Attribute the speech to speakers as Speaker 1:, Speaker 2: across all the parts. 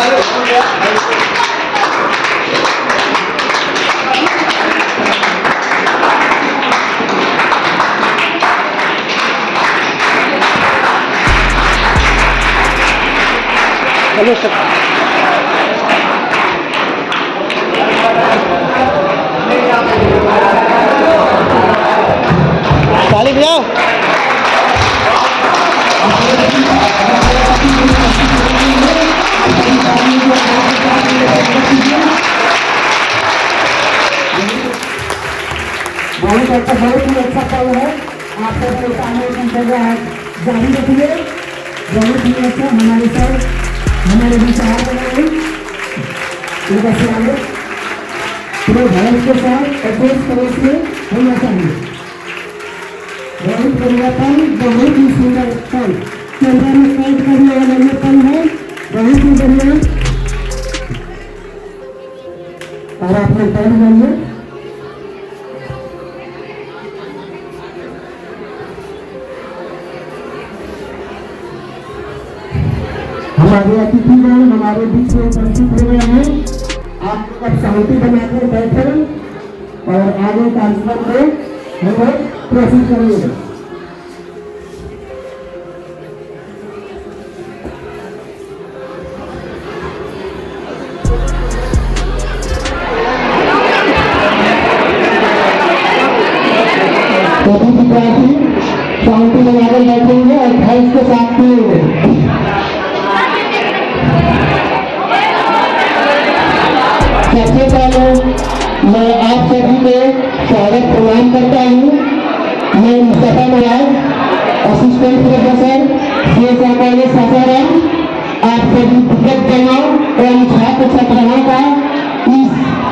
Speaker 1: Hello sir, ताली बजाओ।
Speaker 2: बहुत ही अच्छा पल है। आप सबके सामने जारी रखिए। बहुत ही अच्छा हमारे सर हमारे विचार बनाए पूरे भारत के साथ अभ्यास परोसने होना चाहिए। बहुत परिवर्तन बहुत ही सुंदर पल कैमरा में कैद करने वाला ये पल है। बहुत ही बढ़िया। और आपने कैद करिए। हमारे अतिथिगण हमारे बीच में उपस्थित हो गए हैं। आप अब शांति बनाकर बैठे और आगे कार्यक्रम को हम लोग प्रोसीड करेंगे। सभी विद्यार्थी शांति बनाकर बैठेंगे और भैंस के साथ पिएंगे। सबसे पहले मैं आप सभी को स्वागत प्रदान करता हूँ। मैं Mustafa Nawaz, assistant professor CSR college Sasaram, आप सभी विद्यार्थियों एवं छात्र छात्राओं का इस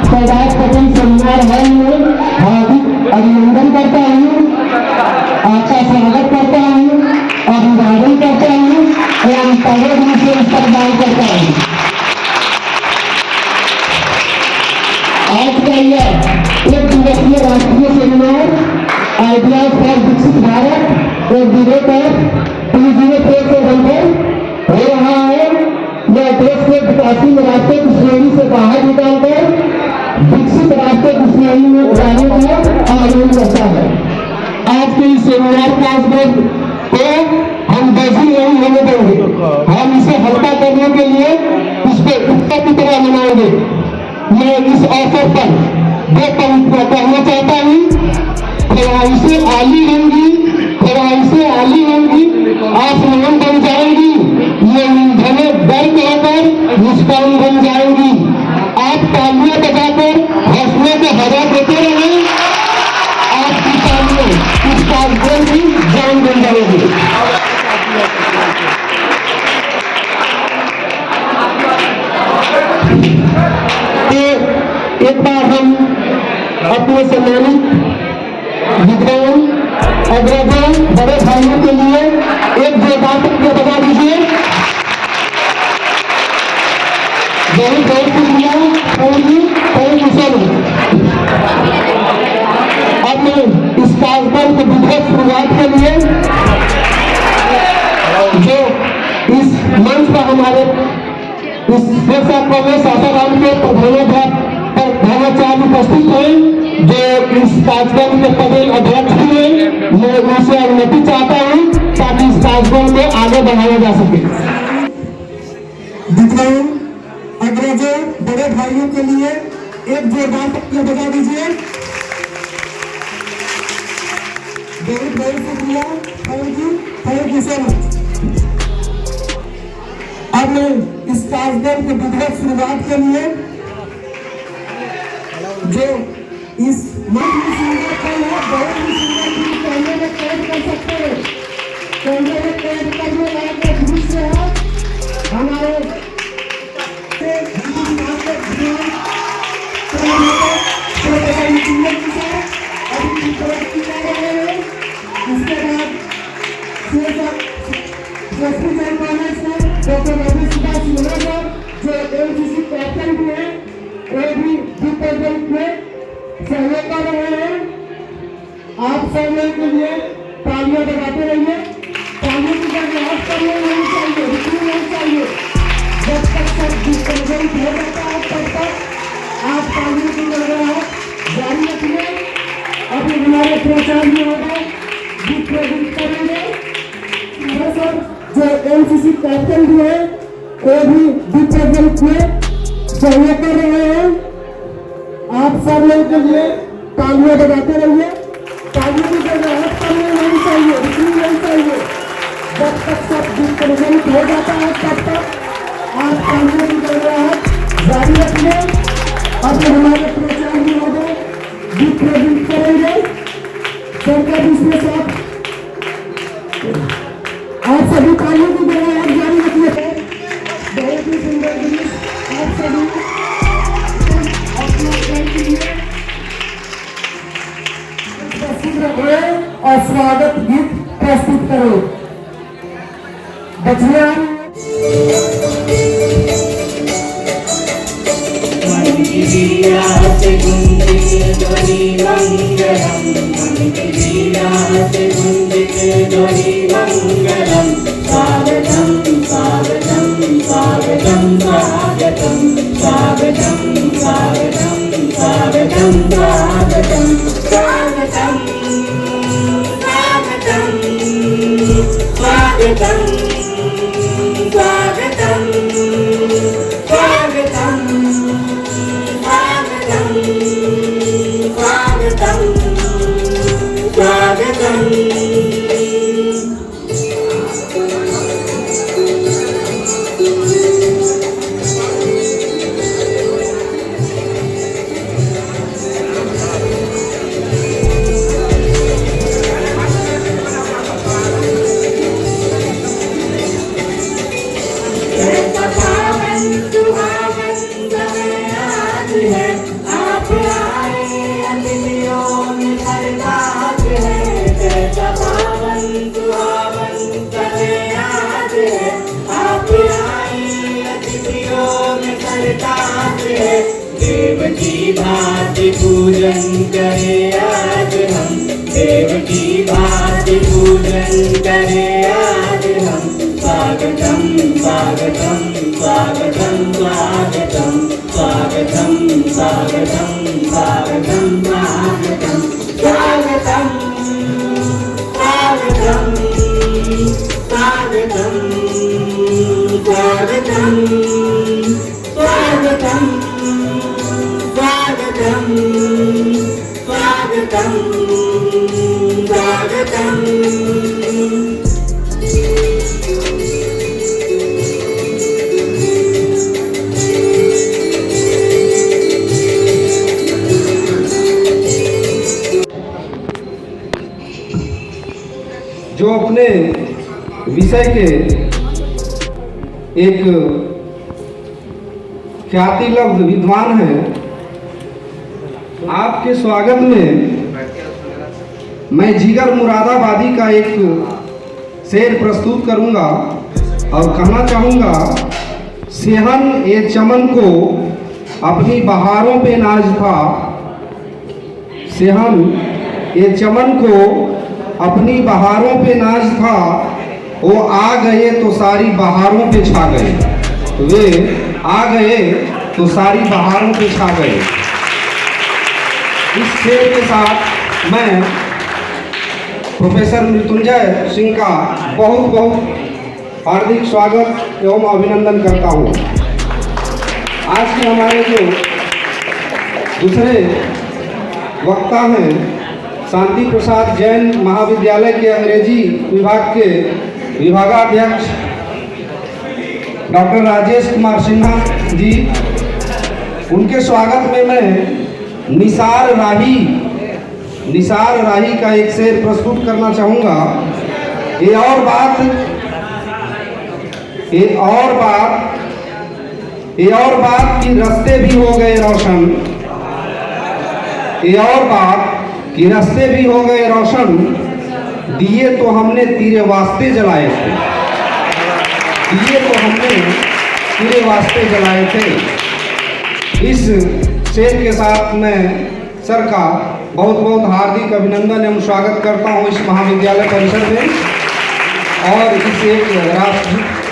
Speaker 2: सरदार पटेल सेमिनार हॉल में हार्दिक अभिनंदन करता हूँ। आपका स्वागत करता हूँ, अभिवादन करता हूँ एवं पहले दिन से इस्तेमाल करता हूँ। आज का यह एक दिवसीय राष्ट्रीय सेमिनार आइडियाज फॉर विकसित भारत और विवेक और 2047 पर हो रहा है। यह देश के विकासशील रास्ते की श्रेणी से बाहर निकालकर विकसित रास्ते की श्रेणी में उड़ाने का आयोजन करता है। आज के इस सेमिनार क्लासरूम को हम वैसी नहीं होने देंगे। हम इसे हल्का करने के लिए इसको उत्सव की तरह मनाएंगे। मैं इस अवसर पर दो पंक्तियां कहना चाहता हूँ। थोड़ा से आली होंगी, आसमान बन जाएंगी, ये ईंधने बर्क होकर मुस्कान बन जाएंगी। आप तालियां बजाकर हौसले को हवा देते रहे। आपकी तालियां इस कार्यक्रम की जान बन जाएगी। एक बार हम अपने सम्मानित विद्वान अग्रजों बड़े भाइयों के लिए एक जोरदार तालियां बजा दीजिए। बहुत बहुत शुक्रिया। Thank you sir. अब मैं इस कार्यक्रम की विधिवत शुरुआत के लिए जो इस मंच पर हमारे इस कॉलेज सासाराम के प्रधानाचार्य उपस्थित हैं, जो इस कार्यक्रम के पदेल अध्यक्ष हुए, मैं उनसे अनुमति चाहता हूं ताकि इस कार्यक्रम को आगे बढ़ाया जा सके। विद्वान अग्रजों बड़े भाइयों के लिए एक जोरदार तालियां बजा दीजिए। बहुत बहुत शुक्रिया। Thank you so much. अब मैं इस कार्यक्रम की विधिवत शुरुआत के लिए जो इस मंच में सुंदर पल है, बहुत ही सुंदर चीज कैमरे में कैद कर सकते हैं। कैमरे में कैद करने लायक एक दृश्य है हमारे इसके बाद डॉक्टर रविशंकर सिन्हा सर जो ANCC कैप्टन भी हैं, वो भी रिप्रेजेंट में सहयोग कर रहे हैं। आप सब लोगों के लिए तालियां बजाते रहिए। तालियों की जगह करनी नहीं चाहिए, रुकनी नहीं चाहिए जब तक सब संबंधित हो जाता है तब तक आप तालियों की गड़गड़ाहट जारी रखिए। अभी हमारे प्राचार्य महोदय गीत प्रस्तुत करेंगे। सर जो एनसीसी कैप्टन भी है वो भी गीत प्रस्तुत में सहयोग कर रहे हैं। आप सब लोग के लिए तालियां बजाते रहिए। तालियों की गड़गड़ाहट करनी नहीं चाहिए, रुकनी नहीं चाहिए। जब तक सब गीत प्रस्तुत हो जाता है तब तक आप तालियों की गड़गड़ाहट जारी रखिए। अब हमारे प्राचार्य महोदय गीत प्रस्तुत करेंगे। सरकार इसमें से आप सभी तालियों की गड़गड़ाहट जारी रखिए। बहुत ही सुंदर गीत आप सभी अपना के लिए प्रस्तुत रखो और स्वागत गीत प्रस्तुत करो। बचिया
Speaker 3: देव की भांति पूजन करे आज हम, देव की भांति पूजन करे आज हम। स्वागतम स्वागतम स्वागतम स्वागतम स्वागतम स्वागतम स्वागतम स्वागतम स्वागतम स्वागतम स्वागतम स्वागतम स्वागतम स्वागतम स्वागतम स्वागतम।
Speaker 1: जो अपने विषय के एक ख्याति लब्ध विद्वान हैं, आपके स्वागत में मैं जिगर मुरादाबादी का एक शेर प्रस्तुत करूंगा और कहना चाहूँगा, सेहन ए चमन को अपनी बहारों पे नाज था, सेहन ए चमन को अपनी बहारों पे नाज था, वो आ गए तो सारी बहारों पे छा गए, वे आ गए तो सारी बहारों पे छा गए। इस शेर के साथ मैं प्रोफेसर मृत्युंजय सिंह का बहुत बहुत हार्दिक स्वागत एवं अभिनंदन करता हूँ। आज के हमारे जो दूसरे वक्ता हैं, शांति प्रसाद जैन महाविद्यालय के अंग्रेजी विभाग के विभागाध्यक्ष डॉक्टर राजेश कुमार सिन्हा जी, उनके स्वागत में मैं निसार राही का एक शेर प्रस्तुत करना चाहूँगा। ये और बात कि रास्ते भी हो गए रोशन, ये और बात कि रास्ते भी हो गए रोशन, दिए तो हमने तेरे वास्ते जलाए थे, दिए तो हमने तेरे वास्ते जलाए थे। इस शेर के साथ मैं सर का बहुत बहुत हार्दिक अभिनंदन एवं स्वागत करता हूँ इस महाविद्यालय परिसर में और इस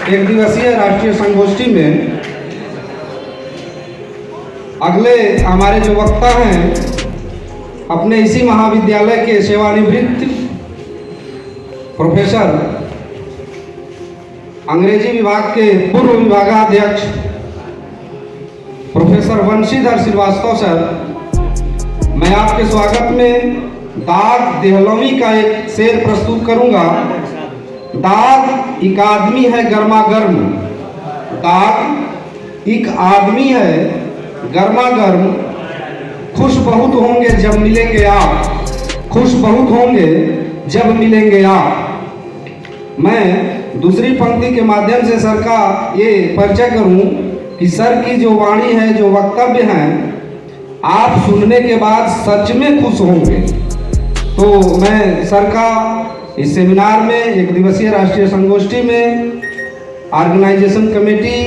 Speaker 1: एक दिवसीय राष्ट्रीय संगोष्ठी में। अगले हमारे जो वक्ता हैं अपने इसी महाविद्यालय के सेवानिवृत्त प्रोफेसर अंग्रेजी विभाग के पूर्व विभागाध्यक्ष प्रोफेसर वंशीधर श्रीवास्तव सर, मैं आपके स्वागत में दाग देहलवी का एक शेर प्रस्तुत करूंगा। दाग एक आदमी है गर्मा गर्म, दाग एक आदमी है गर्मा गर्म, खुश बहुत होंगे जब मिलेंगे आप, खुश बहुत होंगे जब मिलेंगे आप। मैं दूसरी पंक्ति के माध्यम से सर का ये परिचय करूं कि सर की जो वाणी है, जो वक्तव्य हैं, आप सुनने के बाद सच में खुश होंगे। तो मैं सर का इस सेमिनार में, एक दिवसीय राष्ट्रीय संगोष्ठी में ऑर्गेनाइजेशन कमेटी,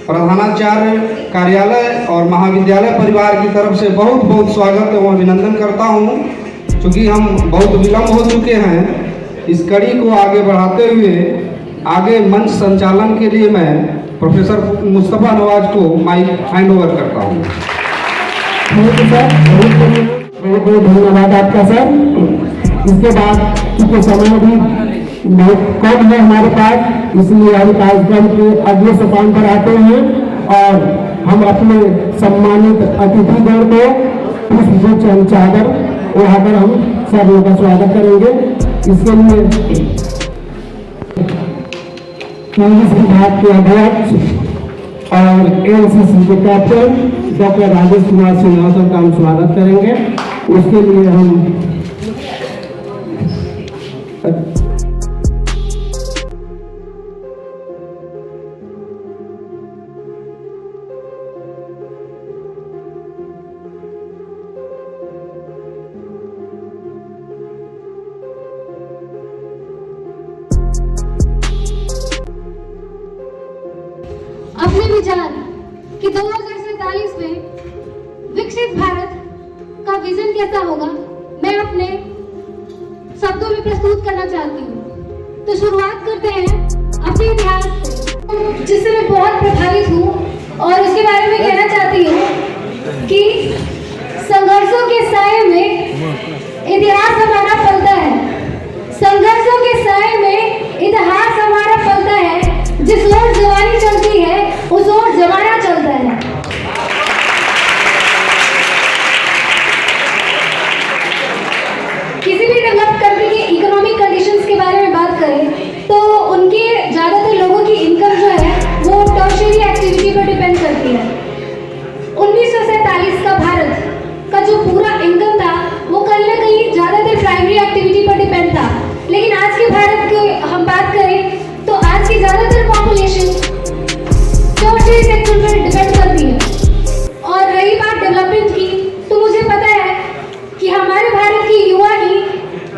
Speaker 1: प्रधानाचार्य कार्यालय और महाविद्यालय परिवार की तरफ से बहुत बहुत स्वागत एवं अभिनंदन करता हूं। चूँकि हम बहुत विलम्ब हो चुके हैं, इस कड़ी को आगे बढ़ाते हुए आगे मंच संचालन के लिए मैं प्रोफेसर मुस्तफ़ा नवाज को माइक हैंड ओवर करता हूं।
Speaker 2: बहुत बहुत धन्यवाद आपका सर। इसके बाद क्योंकि समय भी बहुत कम है हमारे पास, इसलिए हम कार्यक्रम के अगले सोपान पर आते हैं और हम अपने सम्मानित अतिथिगण को पुष्प चादर उड़ाकर हम सर लोगों का स्वागत करेंगे। इसके लिए इंग्लिश विभाग के अध्यक्ष और एनसीसी के कैप्टन डॉक्टर राजेश कुमार श्रीवास्तव का हम स्वागत करेंगे। उसके लिए हम
Speaker 4: अपने विचार कि 2047 में विकसित भारत का विजन कैसा होगा, मैं अपने शब्दों में प्रस्तुत करना चाहती हूँ। तो शुरुआत करते हैं अपने इतिहास से, जिससे मैं बहुत प्रभावित हूँ और उसके बारे में कहना चाहती हूँ कि संघर्षों के साए में इतिहास हमारा फलता है, संघर्षों के साए में इतिहास हमारा फलता है। जिस ओर जवानी चलती है उस ओर जमाना चलता है। किसी भी डेवलप कंट्री के इकोनॉमिक कंडीशंस के बारे में बात करें तो उनके ज्यादातर लोगों की इनकम जो है वो टर्शियरी एक्टिविटी पर डिपेंड करती है। 1947 का भारत का जो पूरा इनकम था वो कहीं ना कहीं ज्यादातर प्राइमरी एक्टिविटी पर डिपेंड था, लेकिन आज के भारत की हम बात करें तो आज की ज्यादातर पॉपुलेशन टर्शियरी सेक्टर पर डिपेंड करती है। और रही बात डेवलपमेंट की, तो मुझे पता है कि हमारे भारत के युवा ही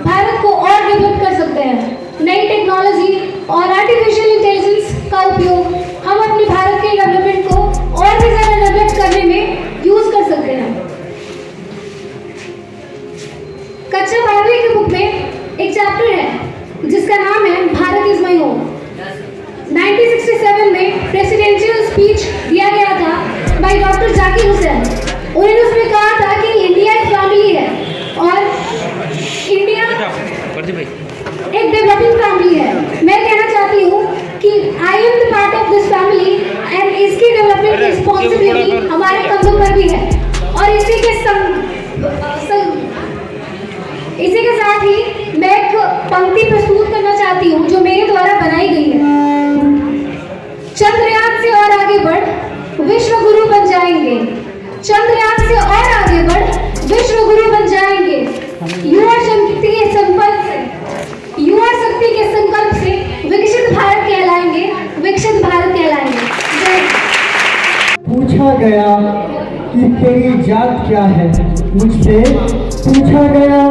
Speaker 4: भारत को और डेवलप कर सकते हैं। नई टेक्नोलॉजी और आर्टिफिशियल इंटेलिजेंस का उपयोग हम अपने भारत के डेवलपमेंट को और भी ज्यादा डेवलप करने में यूज कर सकते हैं। कक्षा 12वीं की बुक में एक चैप्टर है जिसका नाम है भारत इज माई होम। 1967 में प्रेसिडेंशियल स्पीच दिया गया था बाय डॉक्टर जाकिर हुसैन। उन्होंने उसमें कहा था कि इंडिया एक फैमिली है और इंडिया एक डेवलपिंग फैमिली है। मैं कहना चाहती हूँ कि I am the part of this family and इसकी डेवलपमेंट की रिस्पॉन्सिबिलिटी हमारे कंधों पर भी है। और इसी के साथ ही मैं एक पंक्ति प्रस्तुत करना चाहती हूँ जो मेरे द्वारा बनाई गई है। चंद्रयान से और आगे बढ़ विश्व गुरु बन जाएंगे, चंद्रयान से और आगे बढ़ विश्व गुरु बन जाएंगे। युवा शक्ति के संकल्प से, युवा शक्ति के संकल्प से विकसित भारत कहलाएंगे, विकसित भारत कहलाएंगे।
Speaker 2: पूछा गया कि तेरी जात क्या है, मुझसे पूछा गया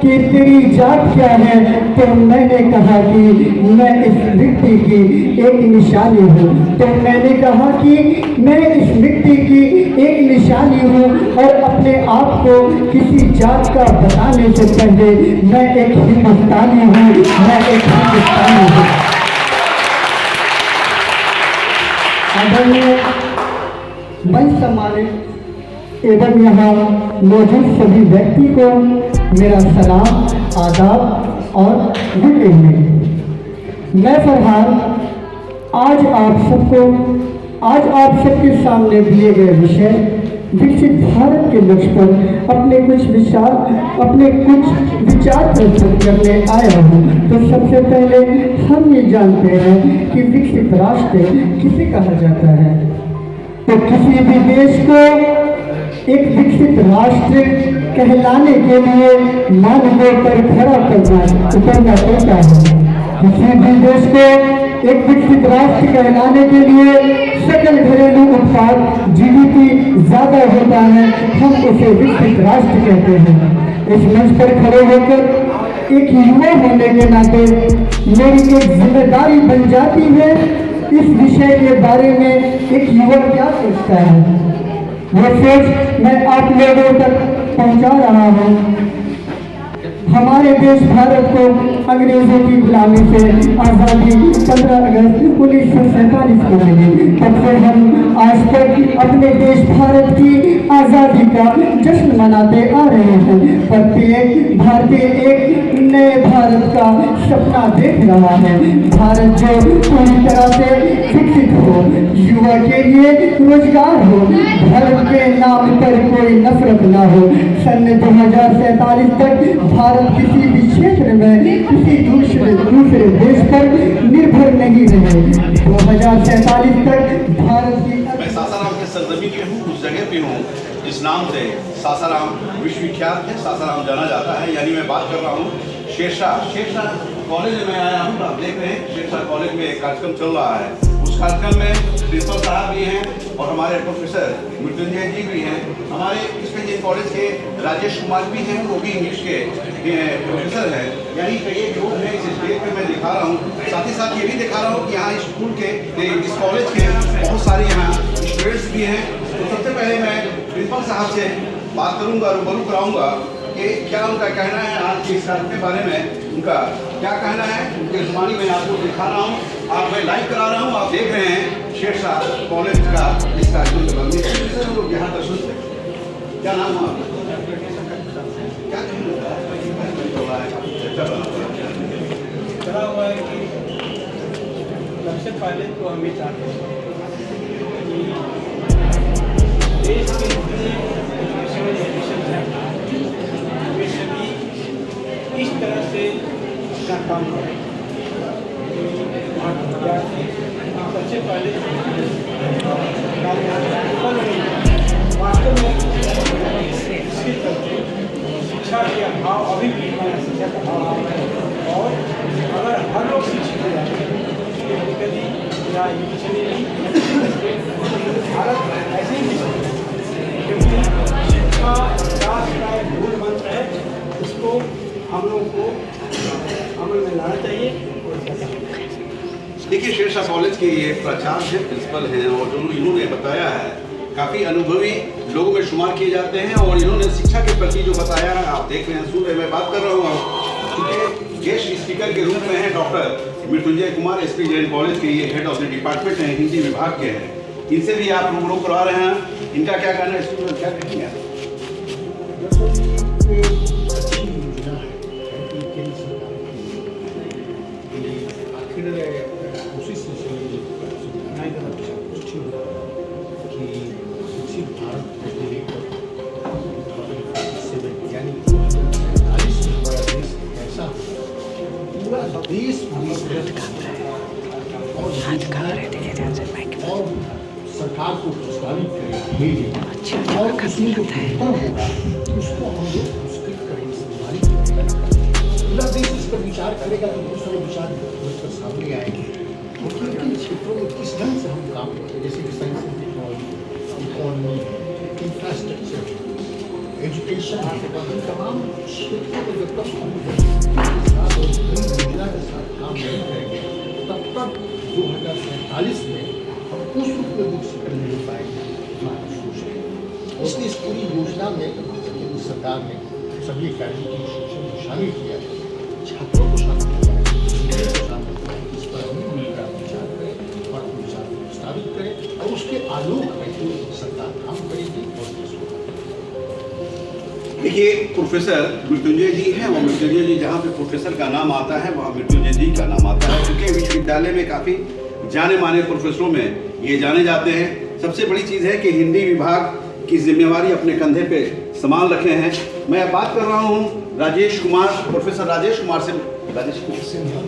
Speaker 2: कि तेरी जात क्या है, तो मैंने कहा कि मैं इस मिट्टी की एक निशानी हूँ। तो मैंने कहा कि मैं इस मिट्टी की एक निशानी हूँ और अपने आप को किसी जात का बताने से पहले मैं एक हिंदुस्तानी हूँ, मैं एक हिंदुस्तानी हूँ। मंच सम्मानित एवं यहाँ मौजूद सभी व्यक्ति को मेरा सलाम, आदाब और गुड इवनिंग। मैं फरहान आज आप सबके सामने दिए गए विषय विकसित भारत के लक्ष्य पर अपने कुछ विचार प्रस्तुत करने आया हूँ। तो सबसे पहले हम ये जानते हैं कि विकसित राष्ट्र किसे कहा जाता है। तो किसी भी देश को एक विकसित राष्ट्र कहलाने के लिए मानकों पर खड़ा उतरना पड़ता है। किसी भी देश को एक विकसित राष्ट्र कहलाने के लिए सकल घरेलू उत्पाद जीडीपी ज्यादा होता है, हम उसे विकसित राष्ट्र कहते हैं। इस मंच पर खड़े होकर एक युवा होने के नाते मेरी एक जिम्मेदारी बन जाती है इस विषय के बारे में एक युवा क्या सोचता है वो सोच मैं आप लोगों तक पहुंचा रहा हूं। हमारे देश भारत को अंग्रेजों की गुलामी से आज़ादी 15 अगस्त 1947 को मिली। तब से हम आज तक अपने देश भारत की आज़ादी का जश्न मनाते आ रहे हैं। प्रत्येक भारतीय एक नए भारत का सपना देख रहा है, भारत जो पूरी तरह से विकसित हो, युवा के लिए रोजगार हो, धर्म के नाम पर कोई नफरत ना हो। सन 2047 तक भारत किसी भी क्षेत्र में किसी दूसरे देश पर निर्भर नहीं रहे। 2047 तक भारत की
Speaker 5: मैं सासाराम के सरजमीन पे हूँ, उस जगह पे हूँ जिस नाम से सासाराम विश्वविख्यात है, सासाराम जाना जाता है। यानी मैं बात कर रहा हूँ शेरशाह कॉलेज में आया हूँ। आप देख रहे हैं शेरशाह कॉलेज में एक कार्यक्रम चल रहा है। उस कार्यक्रम में प्रिंसिपल साहब भी हैं और हमारे प्रोफेसर मृत्युंजय जी भी हैं। हमारे इसके कॉलेज के राजेश कुमार भी हैं, वो भी इंग्लिश के प्रोफेसर हैं। यानी कई लोग हैं इस स्टेज पे मैं दिखा रहा हूँ। साथ ही साथ ये भी दिखा रहा हूँ कि यहाँ स्कूल के इस कॉलेज के बहुत सारे यहाँ स्टूडेंट्स भी हैं। तो सबसे पहले मैं प्रिंसिपल साहब से बात करूँगा, रूबरू कराऊँगा कि क्या उनका कहना है आज के इस कार्यक्रम के बारे में। उनका क्या कहना है उनके जुबानी में आपको दिखा रहा हूँ, आप मैं लाइव करा रहा हूँ। आप देख रहे हैं शेरशाह कॉलेज का इस कार्यक्रम के बारे में हम लोग यहाँ दर्शन से। क्या नाम हुआ क्या
Speaker 6: चला हुआ है कि सबसे पहले तो हम ये चाहते हैं कि देश के जितने एजुकेशन हैं वे सभी इस तरह से अपना काम करें। विद्यार्थी सबसे पहले वास्तव में शिक्षा के अभाव अभी भी शिक्षा का अभाव है। और अगर हर लोग शिक्षित हो जाते हैं कभी या भारत ऐसे ही क्योंकि शिक्षा विकास का एक मूल मंत्र है, उसको हम लोगों को अमल में लाना चाहिए।
Speaker 5: देखिए शेरशाह कॉलेज के ये प्राचार्य हैं, प्रिंसिपल हैं और जो इन्होंने बताया है काफ़ी अनुभवी लोगों में शुमार किए जाते हैं। और इन्होंने शिक्षा के प्रति जो बताया है आप देख रहे हैं, सुन रहे हैं। मैं बात कर रहा हूँ क्योंकि गेस्ट स्पीकर के रूप में हैं doctor Mrityunjay Kumar, SP Jain college के ये हेड ऑफ द डिपार्टमेंट हैं, हिंदी विभाग के हैं। इनसे भी आप रूबरू करवा रहे हैं। इनका क्या कहना है, इसमें क्या कहेंगे आप?
Speaker 7: देश और सरकार को प्रस्तावित करें और उसमें जो बेहतर होगा उसको हम लोग पुरस्कृत करेंगे, सम्मानित करेंगे। पूरा देश इस पर विचार करेगा तो बहुत सारे विचार निकल सामने आएंगे। किन क्षेत्रों में किस ढंग से हम काम करें, जैसे कि science and technology, economy, infrastructure, education, तमाम क्षेत्रों में जब तक हम योजना के साथ काम नहीं करेंगे तब तक 2047 में हम उस रूप में विकसित नहीं हो पाएंगे हमारा सोच है। इसलिए इस पूरी योजना में केंद्र सरकार ने सभी कार्यों की सोचों को शामिल किया है, छात्रों को शामिल किया है, इंजीनियर को शामिल किया है। इस पर हम मिलकर विचार करें और विचार को प्रस्तावित करें और उसके आलोक में सरकार
Speaker 5: ये प्रोफेसर मृत्युंजय जी हैं और मृत्युंजय जी जहाँ पे प्रोफेसर का नाम आता है वहाँ मृत्युंजय जी का नाम आता है, क्योंकि विश्वविद्यालय में काफ़ी जाने माने प्रोफेसरों में ये जाने जाते हैं। सबसे बड़ी चीज़ है कि हिंदी विभाग की जिम्मेवारी अपने कंधे पे संभाल रखे हैं। मैं बात कर रहा हूँ राजेश कुमार, प्रोफेसर राजेश कुमार से। राजेश कुमार सिन्हा,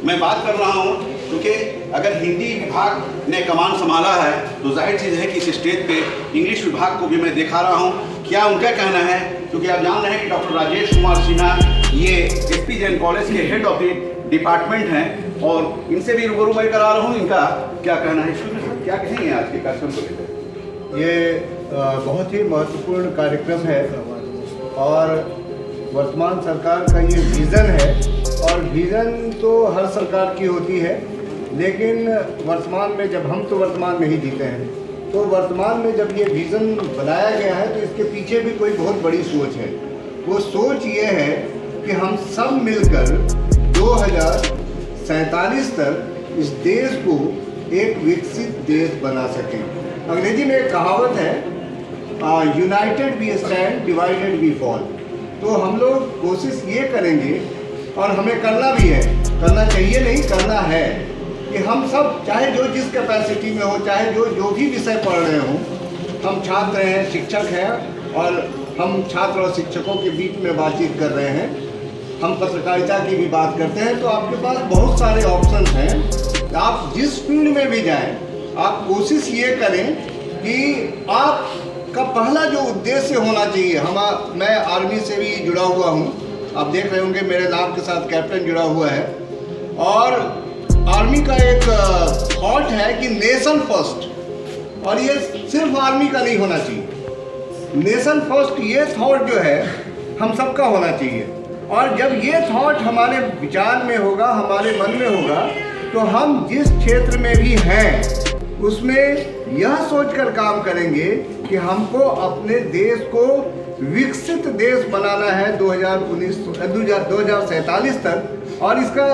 Speaker 5: मैं बात कर रहा हूँ क्योंकि अगर हिंदी विभाग ने कमान संभाला है तो जाहिर चीज़ है कि इस स्टेज पे इंग्लिश विभाग को भी मैं दिखा रहा हूँ क्या उनका कहना है, क्योंकि आप जान रहे हैं कि डॉक्टर राजेश कुमार सिन्हा ये एसपी जैन कॉलेज के हेड ऑफ द डिपार्टमेंट हैं और इनसे भी रूबरू मैं करा रहा हूँ इनका क्या कहना है। क्या कहेंगे आज के कार्यक्रम को लेकर?
Speaker 8: ये बहुत ही महत्वपूर्ण कार्यक्रम है और वर्तमान सरकार का ये विज़न है, और विज़न तो हर सरकार की होती है, लेकिन वर्तमान में जब हम तो वर्तमान में ही जीते हैं, तो वर्तमान में जब ये विज़न बनाया गया है तो इसके पीछे भी कोई बहुत बड़ी सोच है। वो सोच ये है कि हम सब मिलकर 2047 तक इस देश को एक विकसित देश बना सकें। अंग्रेजी में एक कहावत है, united we stand, divided we fall. तो हम लोग कोशिश ये करेंगे और हमें करना भी है, करना चाहिए नहीं, करना है कि हम सब चाहे जो जिस कैपेसिटी में हो, चाहे जो भी विषय पढ़ रहे हों, हम छात्र हैं, शिक्षक हैं और हम छात्र और शिक्षकों के बीच में बातचीत कर रहे हैं, हम पत्रकारिता की भी बात करते हैं, तो आपके पास बहुत सारे ऑप्शन हैं। आप जिस फील्ड में भी जाएं, आप कोशिश ये करें कि आपका पहला जो उद्देश्य होना चाहिए। मैं आर्मी से भी जुड़ा हुआ हूँ, आप देख रहे होंगे मेरे नाम के साथ कैप्टन जुड़ा हुआ है, और आर्मी का एक थॉट है कि नेशन फर्स्ट, और ये सिर्फ आर्मी का नहीं होना चाहिए। नेशन फर्स्ट ये थॉट जो है हम सबका होना चाहिए, और जब ये थॉट हमारे विचार में होगा, हमारे मन में होगा, तो हम जिस क्षेत्र में भी हैं उसमें यह सोचकर काम करेंगे कि हमको अपने देश को विकसित देश बनाना है 2047 तक। और इसका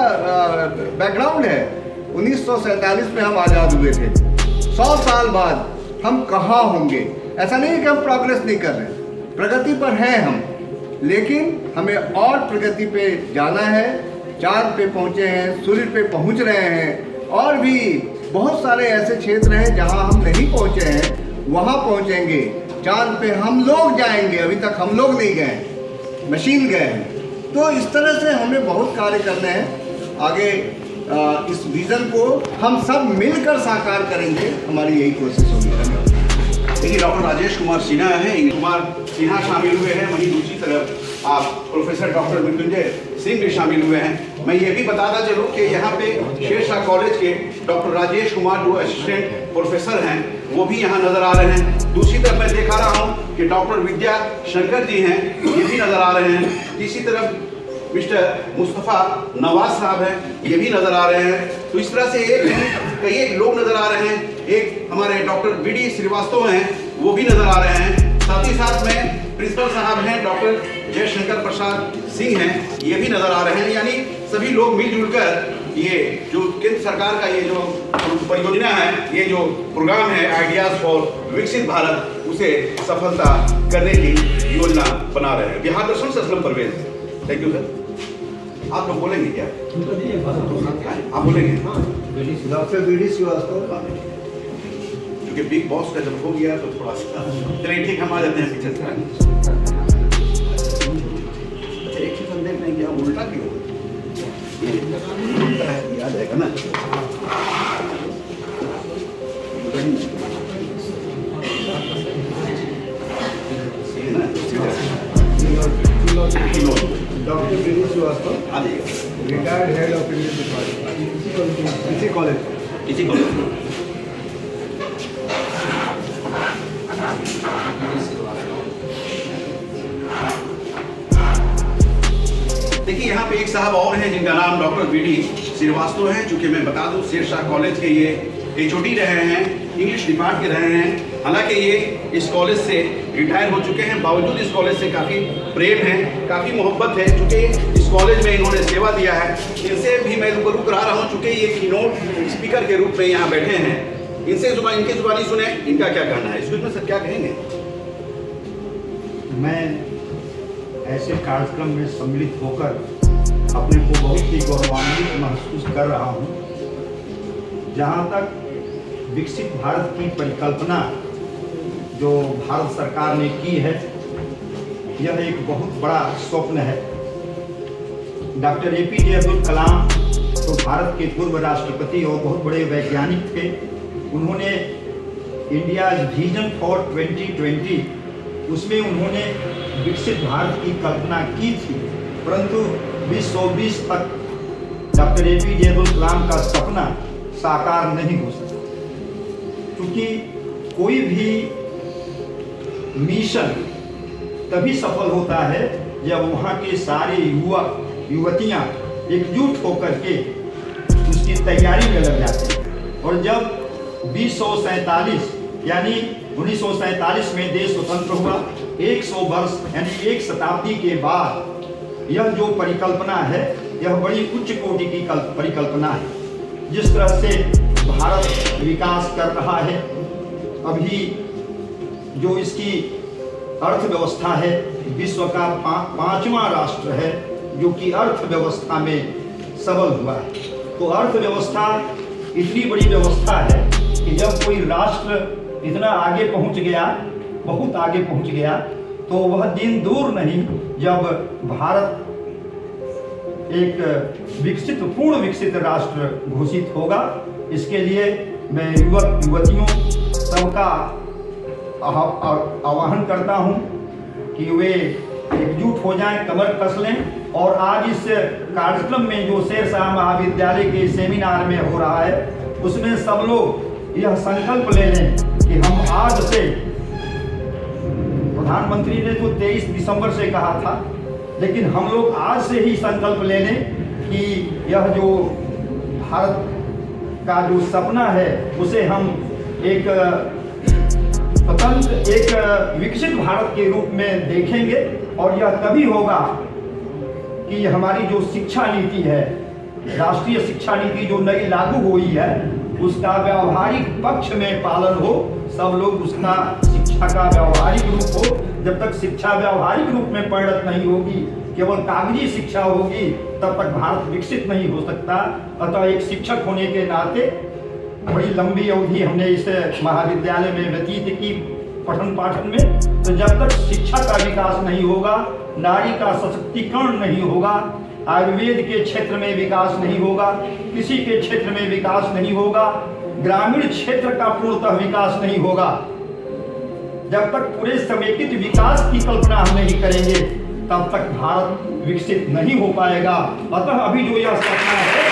Speaker 8: बैकग्राउंड है 1947 में हम आज़ाद हुए थे। 100 साल बाद हम कहाँ होंगे? ऐसा नहीं है कि हम प्रोग्रेस नहीं कर रहे, प्रगति पर हैं हम, लेकिन हमें और प्रगति पे जाना है। चांद पे पहुँचे हैं, सूर्य पे पहुँच रहे हैं, और भी बहुत सारे ऐसे क्षेत्र हैं जहाँ हम नहीं पहुँचे हैं, वहाँ पहुँचेंगे। चांद पे हम लोग जाएंगे, अभी तक हम लोग नहीं गए, मशीन गए हैं। तो इस तरह से हमें बहुत कार्य करने हैं आगे। इस विज़न को हम सब मिलकर साकार करेंगे, हमारी यही कोशिश होगी।
Speaker 5: देखिए, डॉक्टर राजेश कुमार सिन्हा हैं, कुमार सिन्हा शामिल हुए हैं, वहीं दूसरी तरफ आप प्रोफेसर डॉक्टर मृत्युंजय सिंह भी शामिल हुए हैं। मैं ये भी बताता चलूँ कि यहाँ पे शेरशाह कॉलेज के डॉक्टर राजेश कुमार जो असिस्टेंट प्रोफेसर हैं वो भी यहाँ नज़र आ रहे हैं। दूसरी तरफ मैं देखा रहा हूँ कि डॉक्टर विद्या शंकर जी हैं, ये भी नज़र आ रहे हैं। तीसरी तरफ मिस्टर मुस्तफ़ा नवाज साहब हैं, ये भी नज़र आ रहे हैं। तो इस तरह से कई लोग नज़र आ रहे हैं। एक हमारे डॉक्टर BD श्रीवास्तव हैं, वो भी नज़र आ रहे हैं। साथ ही साथ में प्रिंसिपल साहब हैं डॉक्टर जयशंकर प्रसाद सिंह हैं, ये भी नज़र आ रहे हैं। यानी सभी लोग मिलजुल कर ये जो केंद्र सरकार का ये जो परियोजना है, ये जो प्रोग्राम है आइडियाज़ फॉर विकसित भारत, उसे सफलता करने की योजना बना रहे हैं। बिहार दर्शन से Aslam Parvez. Thank you sir. आप लोग बोलेंगे क्या? आप बोलेंगे?
Speaker 8: Doctor BD Srivastava.
Speaker 5: क्योंकि बिग बॉस का जब हो गया तो थोड़ा सा चलिए ठीक, हम आ जाते हैं पीछे से। एक ही संदेश नहीं किया, उल्टा क्यों? उल्टा है, याद रहेगा ना।
Speaker 8: डॉक्टर BD श्रीवास्तव,
Speaker 5: आ जाइए।
Speaker 8: Retired head of English department, इसी कॉलेज।
Speaker 5: देखिए, यहाँ पे एक साहब और हैं जिनका नाम डॉक्टर BD श्रीवास्तव है। चूँकि मैं बता दूँ शेरशाह कॉलेज के ये HOD रहे हैं, इंग्लिश डिपार्ट के रहे हैं। हालांकि ये इस कॉलेज से रिटायर हो चुके हैं, बावजूद इस कॉलेज से काफ़ी प्रेम है, काफ़ी मोहब्बत है, चूँकि इस कॉलेज में इन्होंने सेवा दिया है। इनसे भी मैं रूबरू करा रहा हूँ, चूँकि ये कीनोट स्पीकर के रूप में यहाँ बैठे हैं। इनकी जुबानी सुने इनका क्या कहना है, इसमें सर क्या कहेंगे?
Speaker 8: मैं ऐसे कार्यक्रम में सम्मिलित होकर अपने को बहुत ही गौरवान्वित महसूस कर रहा हूँ। जहाँ तक विकसित भारत की परिकल्पना जो भारत सरकार ने की है, यह एक बहुत बड़ा स्वप्न है। डॉक्टर APJ अब्दुल कलाम तो भारत के पूर्व राष्ट्रपति और बहुत बड़े वैज्ञानिक थे। उन्होंने इंडिया विजन फॉर 2020 उसमें उन्होंने विकसित भारत की कल्पना की थी, परंतु 2020 तक डॉक्टर APJ अब्दुल कलाम का सपना साकार नहीं हो सका, क्योंकि कोई भी मिशन तभी सफल होता है जब वहाँ के सारे युवक युवतियाँ एकजुट होकर के उसकी तैयारी में लग जाते हैं। और जब 1947 यानी 1947 में देश स्वतंत्र हुआ, 100 वर्ष यानी एक शताब्दी के बाद यह जो परिकल्पना है, यह बड़ी उच्च कोटि की परिकल्पना है। जिस तरह से भारत विकास कर रहा है, अभी जो इसकी अर्थव्यवस्था है, विश्व का 5वां राष्ट्र है जो कि अर्थव्यवस्था में सबल हुआ है। तो अर्थव्यवस्था इतनी बड़ी व्यवस्था है कि जब कोई राष्ट्र इतना आगे पहुंच गया, बहुत आगे पहुंच गया, तो वह दिन दूर नहीं जब भारत एक पूर्ण विकसित राष्ट्र घोषित होगा। इसके लिए मैं युवक युवतियों सबका आह्वान करता हूं कि वे एकजुट हो जाएं, कमर कस लें। और आज इस कार्यक्रम में जो शेरशाह महाविद्यालय के सेमिनार में हो रहा है, उसमें सब लोग यह संकल्प ले लें कि हम आज से, प्रधानमंत्री ने तो 23 दिसंबर से कहा था, लेकिन हम लोग आज से ही संकल्प ले लें कि यह जो भारत का जो सपना है उसे हम एक स्वतंत्र, एक विकसित भारत के रूप में देखेंगे। और यह तभी होगा कि हमारी जो शिक्षा नीति है, राष्ट्रीय शिक्षा नीति जो नई लागू हुई है, उसका व्यावहारिक पक्ष में पालन हो, सब लोग उसका शिक्षा का व्यावहारिक रूप हो। जब तक शिक्षा व्यावहारिक रूप में परिणत नहीं होगी, केवल कागजी शिक्षा होगी, तब तक भारत विकसित नहीं हो सकता। अतः एक शिक्षक होने के नाते बड़ी लंबी अवधि हमने इस महाविद्यालय में व्यतीत की पठन पाठन में। तो जब तक शिक्षा का विकास नहीं होगा, नारी का सशक्तिकरण नहीं होगा, आयुर्वेद के क्षेत्र में विकास नहीं होगा, कृषि के क्षेत्र में विकास नहीं होगा, ग्रामीण क्षेत्र का पूर्णतः विकास नहीं होगा, जब तक पूरे समेकित विकास की कल्पना हम नहीं करेंगे, तब तक भारत विकसित नहीं हो पाएगा। अतः अभी जो यह सपना है,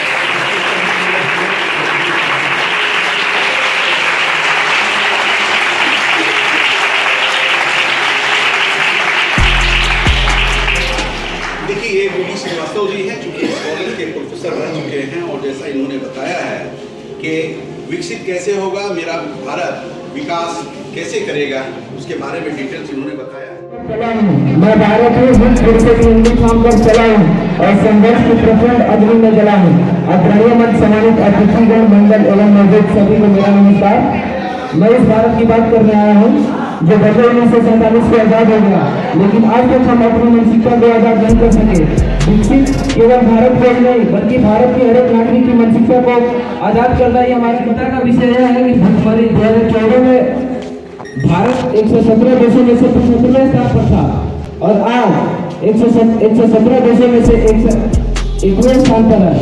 Speaker 5: देखिए ये BD श्रीवास्तव जी हैं, चूँकि कॉलेज के प्रोफेसर रह चुके हैं, और जैसा इन्होंने बताया है कि विकसित कैसे होगा मेरा भारत, विकास कैसे करेगा, उसके बारे में डिटेल्स इन्होंने बताया है।
Speaker 2: मैं भारत में हिंदी फॉर्म पर चला हूँ और संघर्ष की प्रचंड अग्नि में जला हूँ। आदरणीय मंच सम्मानित अतिथिगण मंडल एवं मौजूद सभी को मेरा नमस्कार। मैं इस भारत की बात करने आया हूँ जो बचे 1947 से आजाद हो गया, लेकिन आज तक हम अपनी मानसिकता को आजाद नहीं कर सके। विकसित केवल भारत को ही नहीं, बल्कि भारत के हर एक नागरिक की मानसिकता को आजाद करना ही हमारे पिता का विषय है कि भुखमरी 2014 में भारत 117 देशों में से 75वें स्थान पर था और आज 117 देशों में से 1वें स्थान पर है।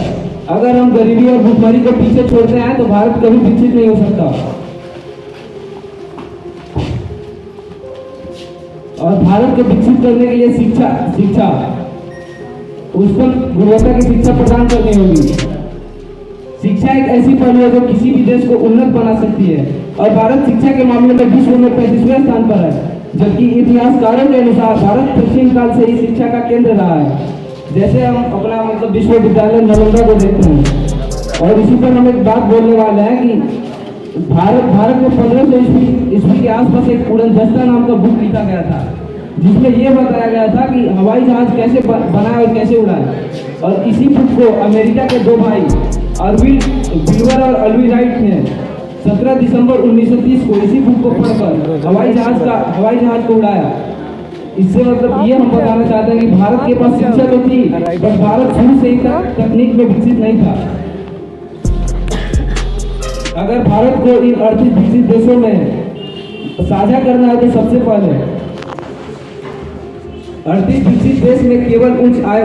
Speaker 2: अगर हम गरीबी और भुखमरी को पीछे छोड़ते हैं तो भारत कभी विकसित नहीं हो सकता। और भारत को विकसित करने के लिए शिक्षा उस पर गुणवत्ता की शिक्षा प्रदान करनी होगी। शिक्षा एक ऐसी पहलू है जो किसी भी देश को उन्नत बना सकती है और भारत शिक्षा के मामले में विश्व में 35वें स्थान पर है, जबकि इतिहासकारों के अनुसार भारत प्राचीन काल से ही शिक्षा का केंद्र रहा है। जैसे हम अपना विश्वविद्यालय नालंदा को देखते हैं, और इसी पर हम एक बात बोलने वाले हैं कि भारत में 1500 ईस्वी के आसपास एक उड़न दस्ता नाम का बुक लिखा गया था, जिसमें यह बताया गया था कि हवाई जहाज कैसे बनाए और कैसे उड़ाए। और इसी बुक को अमेरिका के दो भाई ऑर्विन विल्बर और अल्वी राइट ने
Speaker 9: 17 दिसंबर 1930 को इसी बुक को पढ़कर हवाई जहाज को उड़ाया। इससे मतलब ये हम बताना चाहते हैं कि भारत के पास शिक्षा तो थी, पर भारत शुरू से ही तकनीक में विकसित नहीं था। अगर भारत को इन आर्थिक विकसित देशों में साझा करना है तो सबसे पहले आर्थिक विकसित देश में केवल उच्च आय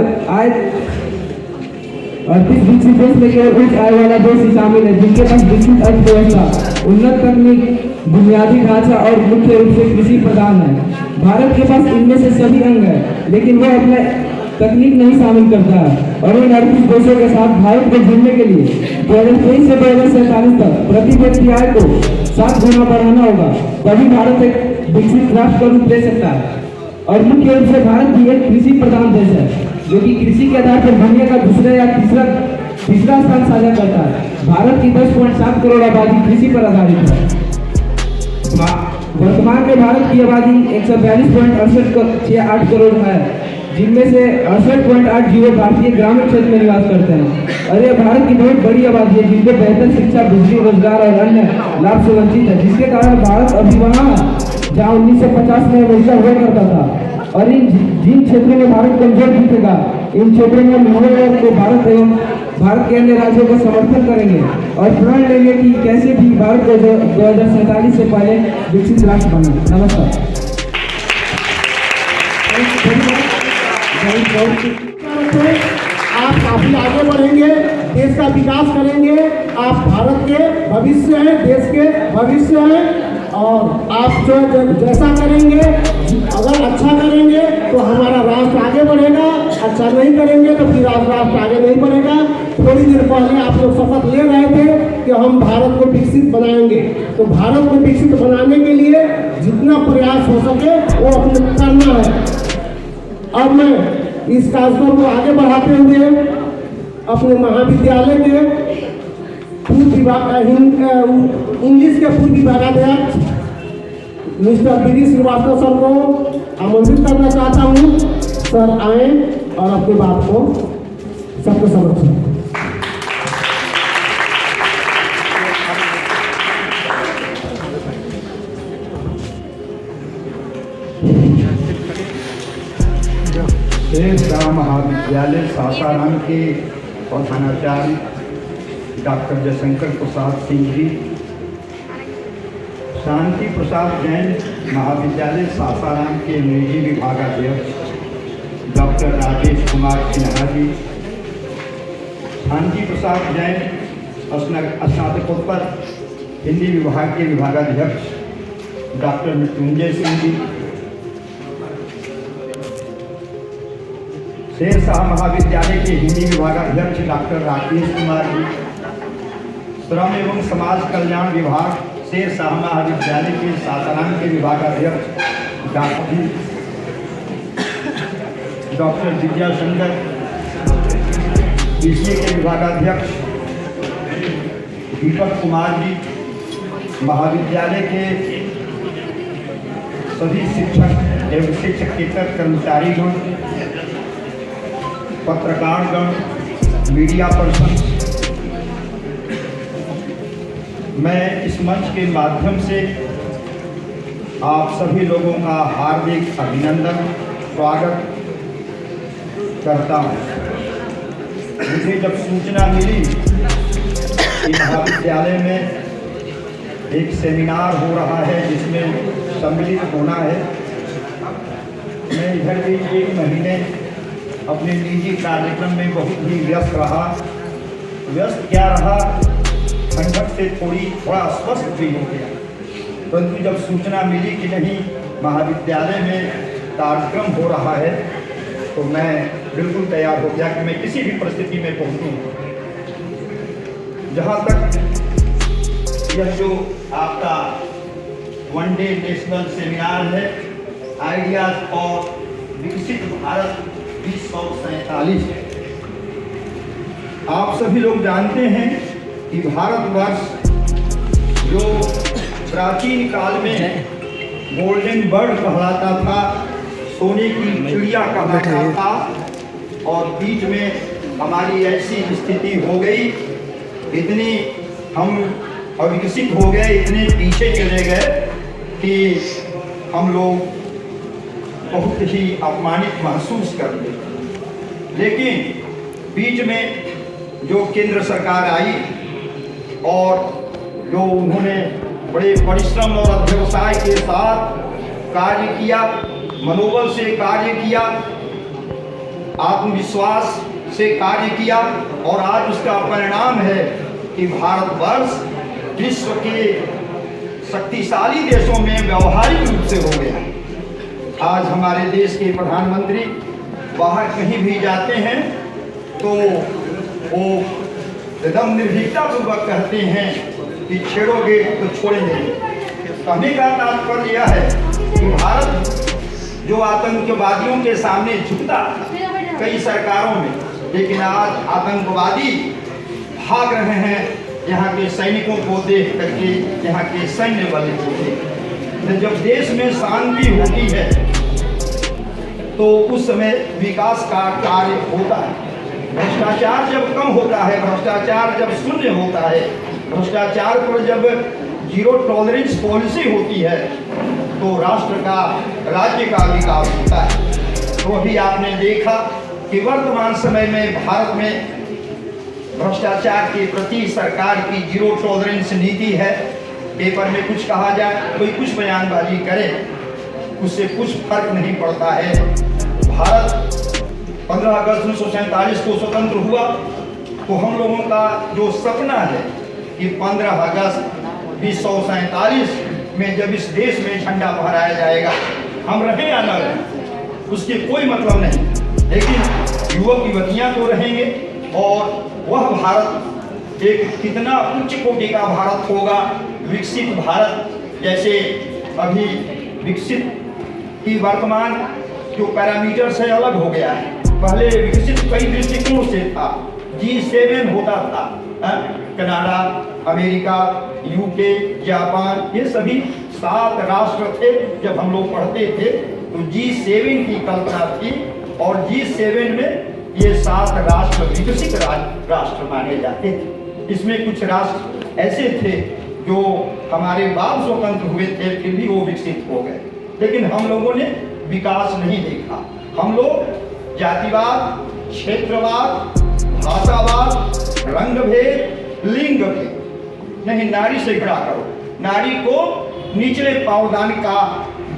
Speaker 9: वाला देश ही शामिल है, जिनके पास विकसित अर्थव्यवस्था, उन्नत तकनीक, बुनियादी ढांचा और मुख्य रूप से कृषि प्रधान है। भारत के पास इनमें से सभी अंग है, लेकिन वह अपने तकनीक नहीं शामिल करता है। और इन अड़तीस देशों के साथ भारत को जुड़ने के लिए 2023 से 2047 तक प्रति व्यक्ति आय को 7 गुना बढ़ाना होगा, तभी भारत एक विकसित राष्ट्र का रूप ले सकता है। और मुख्य रूप से भारत भी एक कृषि प्रधान देश है, जो कि कृषि के आधार पर दुनिया का दूसरा या तीसरा स्थान साझा करता है। भारत की 10.7 करोड़ आबादी कृषि पर आधारित है। वर्तमान में भारत की आबादी 142.68 करोड़ है, जिनमें से 68.80 भारतीय ग्रामीण क्षेत्र में निवास करते हैं। और यह भारत की बहुत बड़ी आबादी है, जिनको बेहतर शिक्षा, बिजली, रोजगार और अन्य लाभ से वंचित है, जिसके कारण भारत अभी वहाँ जहाँ 1950 में अमेरिका हुआ करता था। और जिन क्षेत्रों में भारत कमजोर दिखेगा, इन क्षेत्रों में मिलने को भारत एवं भारत के अन्य राज्यों का समर्थन करेंगे और प्रण लेंगे कि कैसे भी भारत को 2047 से पहले विकसित राष्ट्र बने। नमस्कार।
Speaker 7: आप काफी आगे बढ़ेंगे, देश का विकास करेंगे। आप भारत के भविष्य हैं, देश के भविष्य हैं। और आप जो जैसा करेंगे, अगर अच्छा करेंगे तो हमारा राष्ट्र आगे बढ़ेगा, अच्छा नहीं करेंगे तो फिर राष्ट्र आगे नहीं बढ़ेगा। थोड़ी देर पहले आप लोग शपथ ले रहे थे कि हम भारत को विकसित बनाएंगे, तो भारत को विकसित बनाने के लिए जितना प्रयास हो सके वो अपने करना है। अब मैं इस कार्यक्रम को आगे बढ़ाते हुए अपने महाविद्यालय के पूर्व विभाग इंग्लिश के पूर्व विभागाध्यक्ष mister B D Srivastava sir को आमंत्रित करना चाहता हूँ। सर आए और अपनी बात को सबके समक्ष रखें।
Speaker 8: शेरशाह महाविद्यालय सासाराम के प्रधानाचार्य डॉक्टर जयशंकर प्रसाद सिंह जी, शांति प्रसाद जैन महाविद्यालय सासाराम के अंग्रेजी विभागाध्यक्ष डॉक्टर राजेश कुमार सिन्हा जी, शांति प्रसाद जैन स्नातकोत्तर हिंदी विभाग के विभागाध्यक्ष डॉक्टर मृत्युंजय सिंह जी, शेरशाह महाविद्यालय के हिंदी विभागाध्यक्ष डॉक्टर राकेश कुमार जी, श्रम एवं समाज कल्याण विभाग शेरशाह महाविद्यालय के सासाराम के विभागाध्यक्ष डॉक्टर विद्या सुंदर, बीसीए के विभागाध्यक्ष दीपक कुमार जी, महाविद्यालय के सभी शिक्षक एवं शिक्षकेतर कर्मचारीगण, पत्रकारगण, मीडिया पर्सन, मैं इस मंच के माध्यम से आप सभी लोगों का हार्दिक अभिनंदन, स्वागत करता हूँ। मुझे जब सूचना मिली कि महाविद्यालय में एक सेमिनार हो रहा है जिसमें सम्मिलित होना है, मैं इधर भी 1 महीने अपने निजी कार्यक्रम में बहुत ही व्यस्त रहा। व्यस्त क्या रहा, संकट से थोड़ा अस्वस्थ भी हो गया। परंतु जब सूचना मिली कि नहीं महाविद्यालय में कार्यक्रम हो रहा है, तो मैं बिल्कुल तैयार हो गया कि मैं किसी भी परिस्थिति में पहुंचूं। जहां तक यह जो आपका 1 डे नेशनल सेमिनार है, आइडियाज फॉर विकसित भारत 2047, आप सभी लोग जानते हैं कि भारतवर्ष जो प्राचीन काल में गोल्डन बर्ड कहलाता था, सोने की चिड़िया कहलाता था, और बीच में हमारी ऐसी स्थिति हो गई, इतनी हम
Speaker 10: और विकसित हो गए, इतने पीछे चले गए कि हम लोग बहुत ही अपमानित महसूस कर रहे। लेकिन बीच में जो केंद्र सरकार आई और जो उन्होंने बड़े परिश्रम और व्यवसाय के साथ कार्य किया, मनोबल से कार्य किया, आत्मविश्वास से कार्य किया, और आज उसका परिणाम है कि भारतवर्ष विश्व के शक्तिशाली देशों में व्यवहारिक रूप से हो गया। आज हमारे देश के प्रधानमंत्री बाहर कहीं भी जाते हैं तो वो एकदम निर्भीकता पूर्वक कहते हैं कि छेड़ोगे तो छोड़ेंगे। कहने का तात्पर्य यह है कि भारत जो आतंकवादियों के सामने झुकता कई सरकारों में, लेकिन आज आतंकवादी भाग रहे हैं यहाँ के सैनिकों को देख करके, यहाँ के सैन्य बल को देख। जब देश में शांति होती है तो उस समय विकास का कार्य होता है। भ्रष्टाचार जब कम होता है, भ्रष्टाचार जब शून्य होता है, भ्रष्टाचार पर जब जीरो टॉलरेंस पॉलिसी होती है तो राष्ट्र का, राज्य का विकास होता है। तो अभी आपने देखा कि वर्तमान समय में भारत में भ्रष्टाचार के प्रति सरकार की जीरो टॉलरेंस नीति है। पेपर में कुछ कहा जाए, कोई कुछ बयानबाजी करे, उससे कुछ फर्क नहीं पड़ता है। भारत 15 अगस्त 1947 को स्वतंत्र हुआ तो हम लोगों का जो सपना है कि 15 अगस्त 1947 में जब इस देश में झंडा फहराया जाएगा, हम रहे या न रहे उसके कोई मतलब नहीं, लेकिन युवक युवतियां तो रहेंगे और वह भारत एक कितना उच्च कोटि का भारत होगा, विकसित भारत। जैसे अभी विकसित की वर्तमान जो पैरामीटर्स है अलग हो गया है। पहले विकसित कई दृष्टिकोण से था, G7 होता था, कनाडा, अमेरिका, यूके, जापान, ये सभी 7 राष्ट्र थे। जब हम लोग पढ़ते थे तो G7 की कल्पना थी और G7 में ये 7 राष्ट्र विकसित राष्ट्र माने जाते थे। इसमें कुछ राष्ट्र ऐसे थे जो हमारे बाद स्वतंत्र हुए थे फिर भी वो विकसित हो गए, लेकिन हम लोगों ने विकास नहीं देखा। हम लोग जातिवाद, क्षेत्रवाद, भाषावाद, रंगभेद, लिंग भेद, नहीं, नारी से घृणा करो, नारी को निचले पावदान का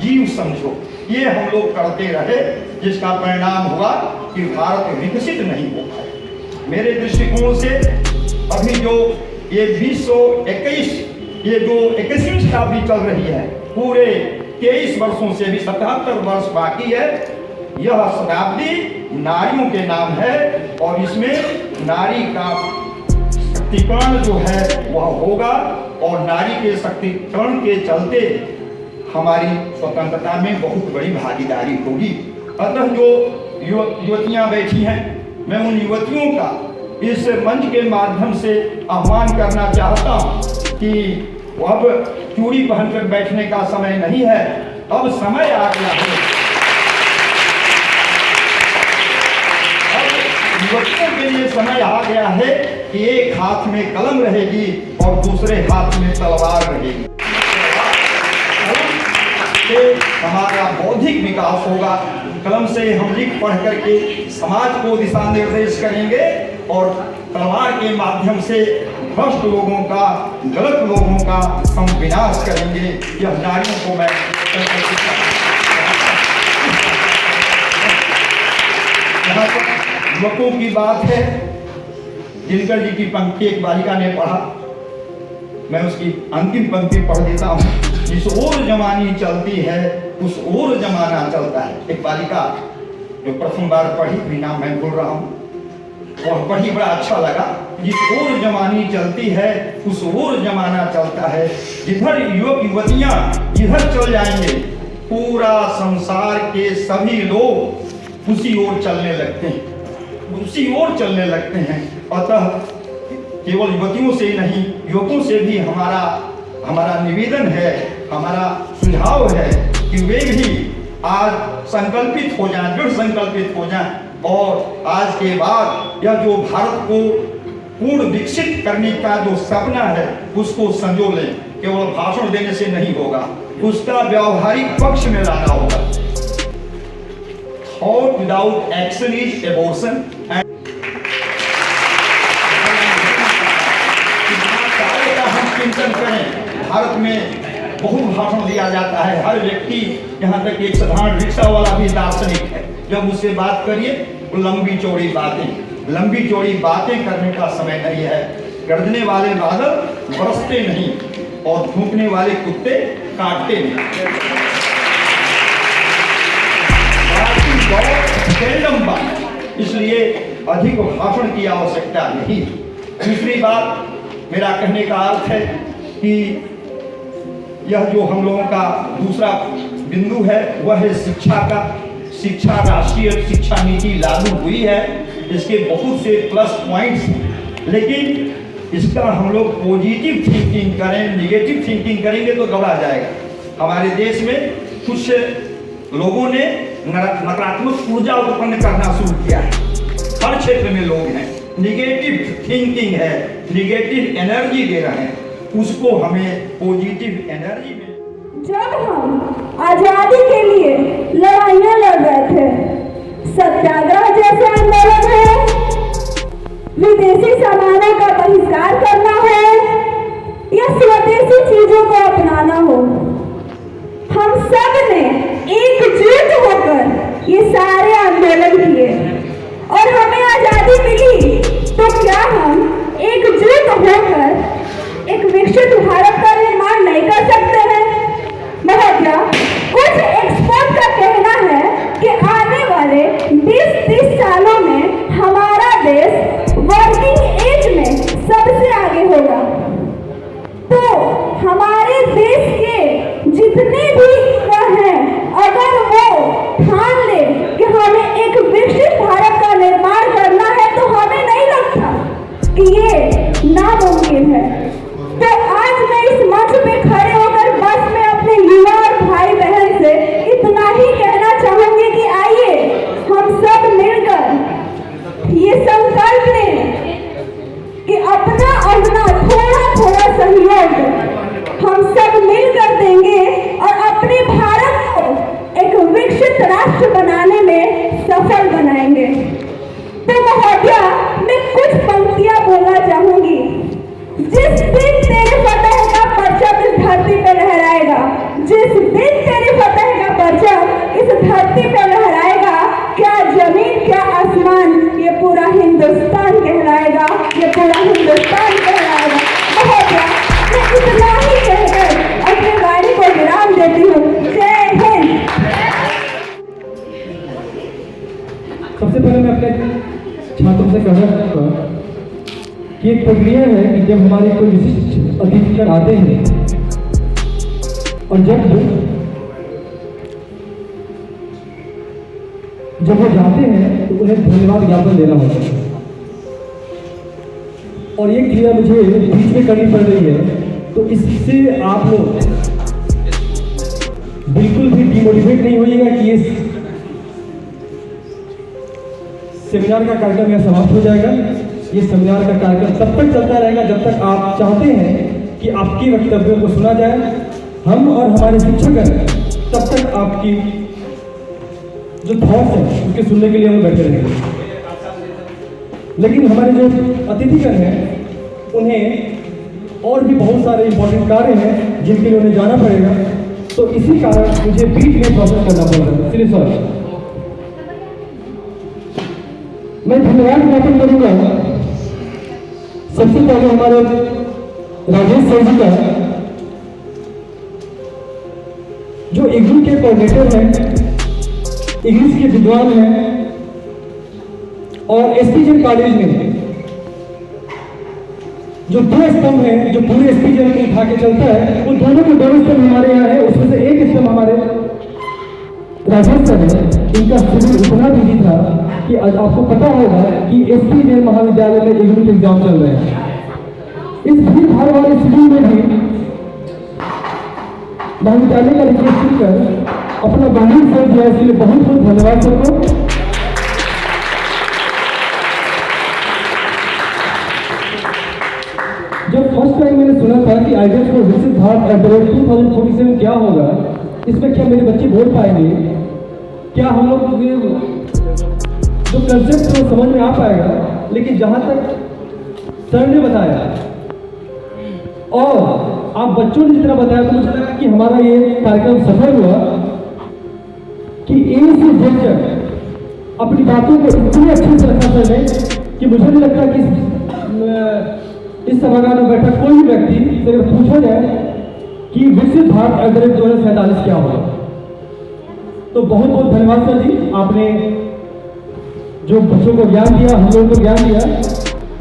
Speaker 10: जीव समझो, ये हम लोग करते रहे, जिसका परिणाम हुआ कि भारत विकसित नहीं हो पाया। मेरे दृष्टिकोण से अभी जो ये 2021 ये जो 21वीं शताब्दी चल रही है, पूरे 23 वर्षों से भी 77 वर्ष बाकी है। यह शताब्दी नारियों के नाम है और इसमें नारी का शक्तिकरण जो है वह होगा और नारी के शक्तिकरण के चलते हमारी स्वतंत्रता में बहुत बड़ी भागीदारी होगी। अतः जो युवतियां बैठी हैं, मैं उन युवतियों का इस मंच के माध्यम से आह्वान करना चाहता हूं कि अब चूड़ी पहनकर बैठने का समय नहीं है, अब समय आ गया है। अब युवतियों के लिए समय आ गया है कि एक हाथ में कलम रहेगी और दूसरे हाथ में तलवार रहेगी। से हमारा बौद्धिक विकास होगा। कलम से हम लिख पढ़ करके समाज को दिशा निर्देश करेंगे और तलवार के माध्यम से भ्रष्ट लोगों का, गलत लोगों का हम विनाश करेंगे। यह नारियों को मैं यहाँ पर युवकों की बात है। दिनकर जी की पंक्ति एक बालिका ने पढ़ा, मैं उसकी अंतिम पंक्ति पढ़ देता हूँ। जिस ओर जवानी चलती है उस ओर जमाना चलता है। एक बालिका जो प्रथम बार पढ़ी, भी नाम मैं भूल रहा हूँ, और पढ़ी, बड़ा अच्छा लगा। जिस ओर जवानी चलती है उस ओर जमाना चलता है। जिधर युवक युवतियां जिधर चल जाएंगे पूरा संसार के सभी लोग उसी ओर चलने लगते हैं, उसी ओर चलने लगते हैं। अतः केवल युवतियों से ही नहीं, युवकों से भी हमारा निवेदन है, हमारा सुझाव है कि वे भी आज संकल्पित हो जाएं, दृढ़ संकल्पित हो जाएं और आज के बाद यह जो भारत को पूर्ण विकसित करने का जो सपना है उसको संजो लें। केवल भाषण देने से नहीं होगा, उसका व्यवहारिक पक्ष में लाना होगा। Thought without action is abortion. हम चिंतन करें, भारत में बहुत भाषण दिया जाता है, हर व्यक्ति, यहाँ तक एक साधारण रिक्शा वाला भी दार्शनिक है। जब उससे बात करिए वो लंबी चौड़ी बातें करने का समय नहीं है। गरजने वाले बादल बरसते नहीं और भूखने वाले कुत्ते काटते नहीं। इसलिए अधिक भाषण की आवश्यकता नहीं। दूसरी बात, मेरा कहने का अर्थ है कि यह जो हम लोगों का दूसरा बिंदु है वह है शिक्षा का। शिक्षा, राष्ट्रीय शिक्षा नीति लागू हुई है, इसके बहुत से प्लस पॉइंट्स हैं, लेकिन इसका हम लोग पॉजिटिव थिंकिंग करें, निगेटिव थिंकिंग करेंगे तो गड़बड़ा जाएगा। हमारे देश में कुछ लोगों ने नकारात्मक ऊर्जा उत्पन्न करना शुरू किया है। हर क्षेत्र में लोग हैं, निगेटिव थिंकिंग है, निगेटिव एनर्जी दे रहे हैं, उसको हमें पॉजिटिव एनर्जी में।
Speaker 11: जब हम आजादी के लिए लड़ाइयाँ लड़ रहे थे, सत्याग्रह जैसे आंदोलन है, विदेशी सामानों का बहिष्कार करना है या स्वदेशी चीजों को अपनाना हो, हम सब ने एकजुट होकर ये सारे आंदोलन किए और हमें आजादी मिली। तो क्या हम एकजुट होकर एक विकसित भारत का निर्माण नहीं कर सकते हैं? महोदय, कुछ एक्सपर्ट का कहना है कि आने वाले 20-30 सालों में हमारा देश वर्किंग एज में सबसे आगे होगा। तो हमारे देश के जितने भी युवा हैं, अगर वो ठान ले कि हमें एक विकसित भारत का निर्माण करना है, तो हमें नहीं लगता कि ये नामुमकिन है। तो आज मैं इस मंच पे खड़े होकर बस में अपने युवा और भाई बहन से इतना ही कहना चाहूंगी कि आइए हम सब मिलकर ये संकल्प लें कि अपना थोड़ा सहयोग हम सब मिलकर देंगे और अपने भारत को एक विकसित राष्ट्र बनाने में सफल बनाएंगे। तो महोदय, मैं कुछ पंक्तियां बोलना चाहूंगी। जिस दिन तेरे फतेह का परचम इस धरती पे लहराएगा, जिस दिन तेरे फतेह का परचम इस धरती पे लहराएगा, क्या जमीन क्या आसमान, ये पूरा हिंदुस्तान कहलाएगा, ये पूरा हिंदुस्तान कहलाएगा। महोदय, मैं इतना ही कहकर अपनी वाणी को विराम देती हूँ। जय हिंद।
Speaker 9: सबसे पहले मैं अपने छात्रों से कहना चाहूँगा कि एक प्रक्रिया है कि जब हमारे कोई विशिष्ट अतिथिगण आते हैं और जब वो जाते हैं तो उन्हें धन्यवाद ज्ञापन देना होता है। और ये क्रिया मुझे बीच में करनी पड़ रही है, तो इससे आप लोग बिल्कुल भी डिमोटिवेट नहीं होइएगा कि ये सेमिनार का कार्यक्रम यहाँ समाप्त हो जाएगा। ये सेमिनार का कार्यक्रम तब तक चलता रहेगा जब तक आप चाहते हैं कि आपके वक्तव्यों को सुना जाए। हम और हमारे शिक्षक हैं, तब तक आपकी जो थॉट्स हैं उसके सुनने के लिए हम बैठे रहेंगे। लेकिन हमारे जो अतिथिगण हैं उन्हें और भी बहुत सारे इंपॉर्टेंट कार्य हैं जिनके लिए उन्हें जाना पड़ेगा, तो इसी कारण मुझे बीच में प्रोसेस करना पड़ रहा है। श्री सर, मैं धन्यवाद ज्ञापन करूंगा सबसे पहले हमारे राजेश सर जी का, जो इग्नू के कोऑर्डिनेटर हैं, इंग्लिश के विद्वान हैं और एसपीजन कॉलेज में जो दो स्तंभ हैं जो पूरे एसपीजन को उठा के चलता है, उन दोनों के दोनों स्तंभ हमारे यहाँ है। उसमें से एक स्तंभ हमारे राजेश सर है। इनका शेड्यूल इतना बिजी था कि आज आपको पता होगा कि एसपीजन महाविद्यालय में इग्नू के एग्जाम चल रहे हैं। इस भीड़ भाड़ वाले शेड्यूल में भी महाविद्यालय का रिक्वेस्ट कर अपना बानी सर दिया, इसके लिए बहुत बहुत धन्यवाद सबको। भारत @2047 क्या होगा, इसमें क्या मेरे बच्चे बोल पाएंगे, क्या हम लोग जो कंसेप्ट तो समझ में आ पाएगा। लेकिन जहाँ तक सर ने बताया और आप बच्चों ने जितना बताया, तो मुझे लगा कि हमारा ये कार्यक्रम सफल हुआ कि ए से जेड तक अपनी बातों को इतने अच्छे से रखा सर ने कि मुझे नहीं लगता कि इस सभागार में बैठा कोई भी व्यक्ति से अगर पूछा जाए कि विकसित भारत @2047 क्या होगा, तो बहुत बहुत धन्यवाद सर जी। आपने जो बच्चों को ज्ञान दिया, हम लोगों को ज्ञान दिया,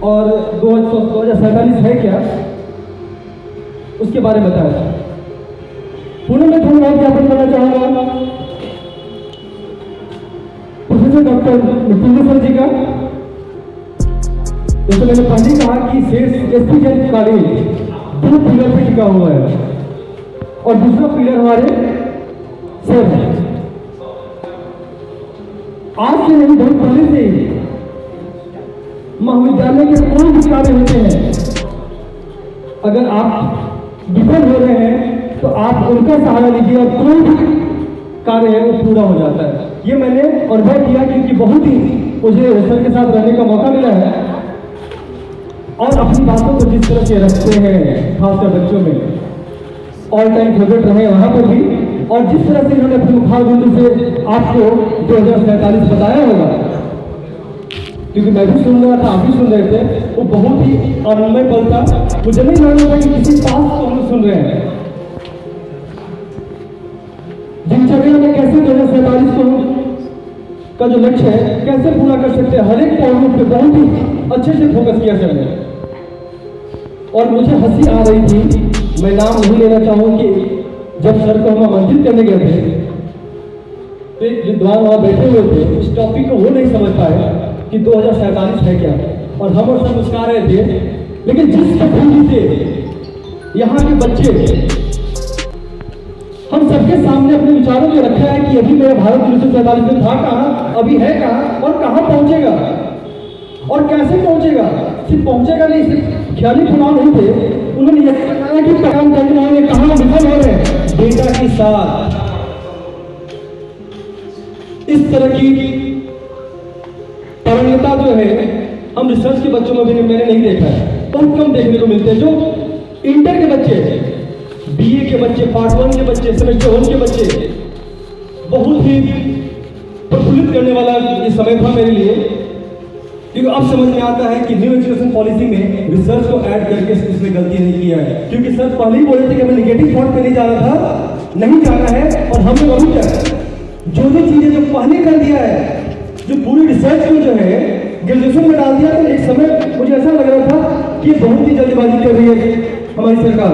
Speaker 9: और 2047 है क्या उसके बारे में बताया। पुनः मैं धन्यवाद ज्ञापन करना चाहूँगा प्रोफेसर डॉक्टर मृत्युंजय सर जी का। जैसे मैंने पहले कहा कि एसपी जैन कॉलेज 2 पिलर पे टिका हुआ है, और दूसरा पिलर हमारे सर है। आज से नहीं, बहुत पहले से ही महाविद्यालय के कोई भी कार्य होते हैं, अगर आप विफल हो रहे हैं तो आप उनका सहारा लीजिए और कोई भी कार्य है वो पूरा हो जाता है। ये मैंने अनुभव किया, क्योंकि बहुत ही मुझे सर के साथ रहने का मौका मिला है, और अपनी बातों को जिस तरह से रखते हैं खासकर बच्चों में, ऑल टाइम फेवरेट रहे वहाँ पर भी, और जिस तरह से इन्होंने अपने मुखार बिंदु से आपको 2047 बताया होगा, क्योंकि मैं भी सुन रहा था, आप भी सुन रहे थे, वो बहुत ही आनंदमय पल था। मुझे नहीं लग रहा था कि किसी पास को हम सुन रहे हैं। दिनचर्या में कैसे 2047 को का जो लक्ष्य है कैसे पूरा कर सकते हैं, हर एक पहलू पे बहुत ही अच्छे से फोकस किया सर ने। और मुझे हंसी आ रही थी, मैं नाम नहीं लेना चाहूँ, कि जब सर को हम आमंत्रित करने गए थे तो एक विद्वान वहाँ बैठे हुए थे, इस टॉपिक को वो नहीं समझ पाए कि 2047 है क्या, और हम और सब मुस्कुरा रहे थे। लेकिन जिस पद्धति से यहाँ के बच्चे हम सबके सामने अपने विचारों में रखा है कि अभी मेरा भारत 1947 में था कहाँ, अभी है कहाँ, और कहाँ पहुँचेगा और कैसे पहुँचेगा। सिर्फ पहुँचेगा नहीं, सिर्फ ख्याली चुनाव नहीं थे, उन्होंने यह बताया कि काम करने वाले कहाँ विफल हो रहे हैं, डेटा के साथ। इस तरह की परंपरा जो है हम रिसर्च के बच्चों में भी मैंने नहीं देखा है, बहुत कम देखने को मिलते हैं। जो इंटर के बच्चे, बीए के बच्चे, पार्ट 1 के बच्चे, सेमेस्टर 1 के बच्चे, बहुत ही प्रफुल्लित करने वाला ये समय था मेरे लिए, क्योंकि अब समझ में आता है कि न्यू एजुकेशन पॉलिसी में रिसर्च को ऐड करके इसमें गलती नहीं किया है। क्योंकि सर पहले ही बोले थे कि हमें निगेटिव थॉट पे नहीं जाना था, नहीं जाना है, और हमने वही किया। जो चीजें जो पहले कर दिया है, जो पूरी रिसर्च में जो है ग्रेजुएशन में डाल दिया, तो एक समय मुझे ऐसा लग रहा था कि बहुत ही जल्दबाजी कर रही है हमारी सरकार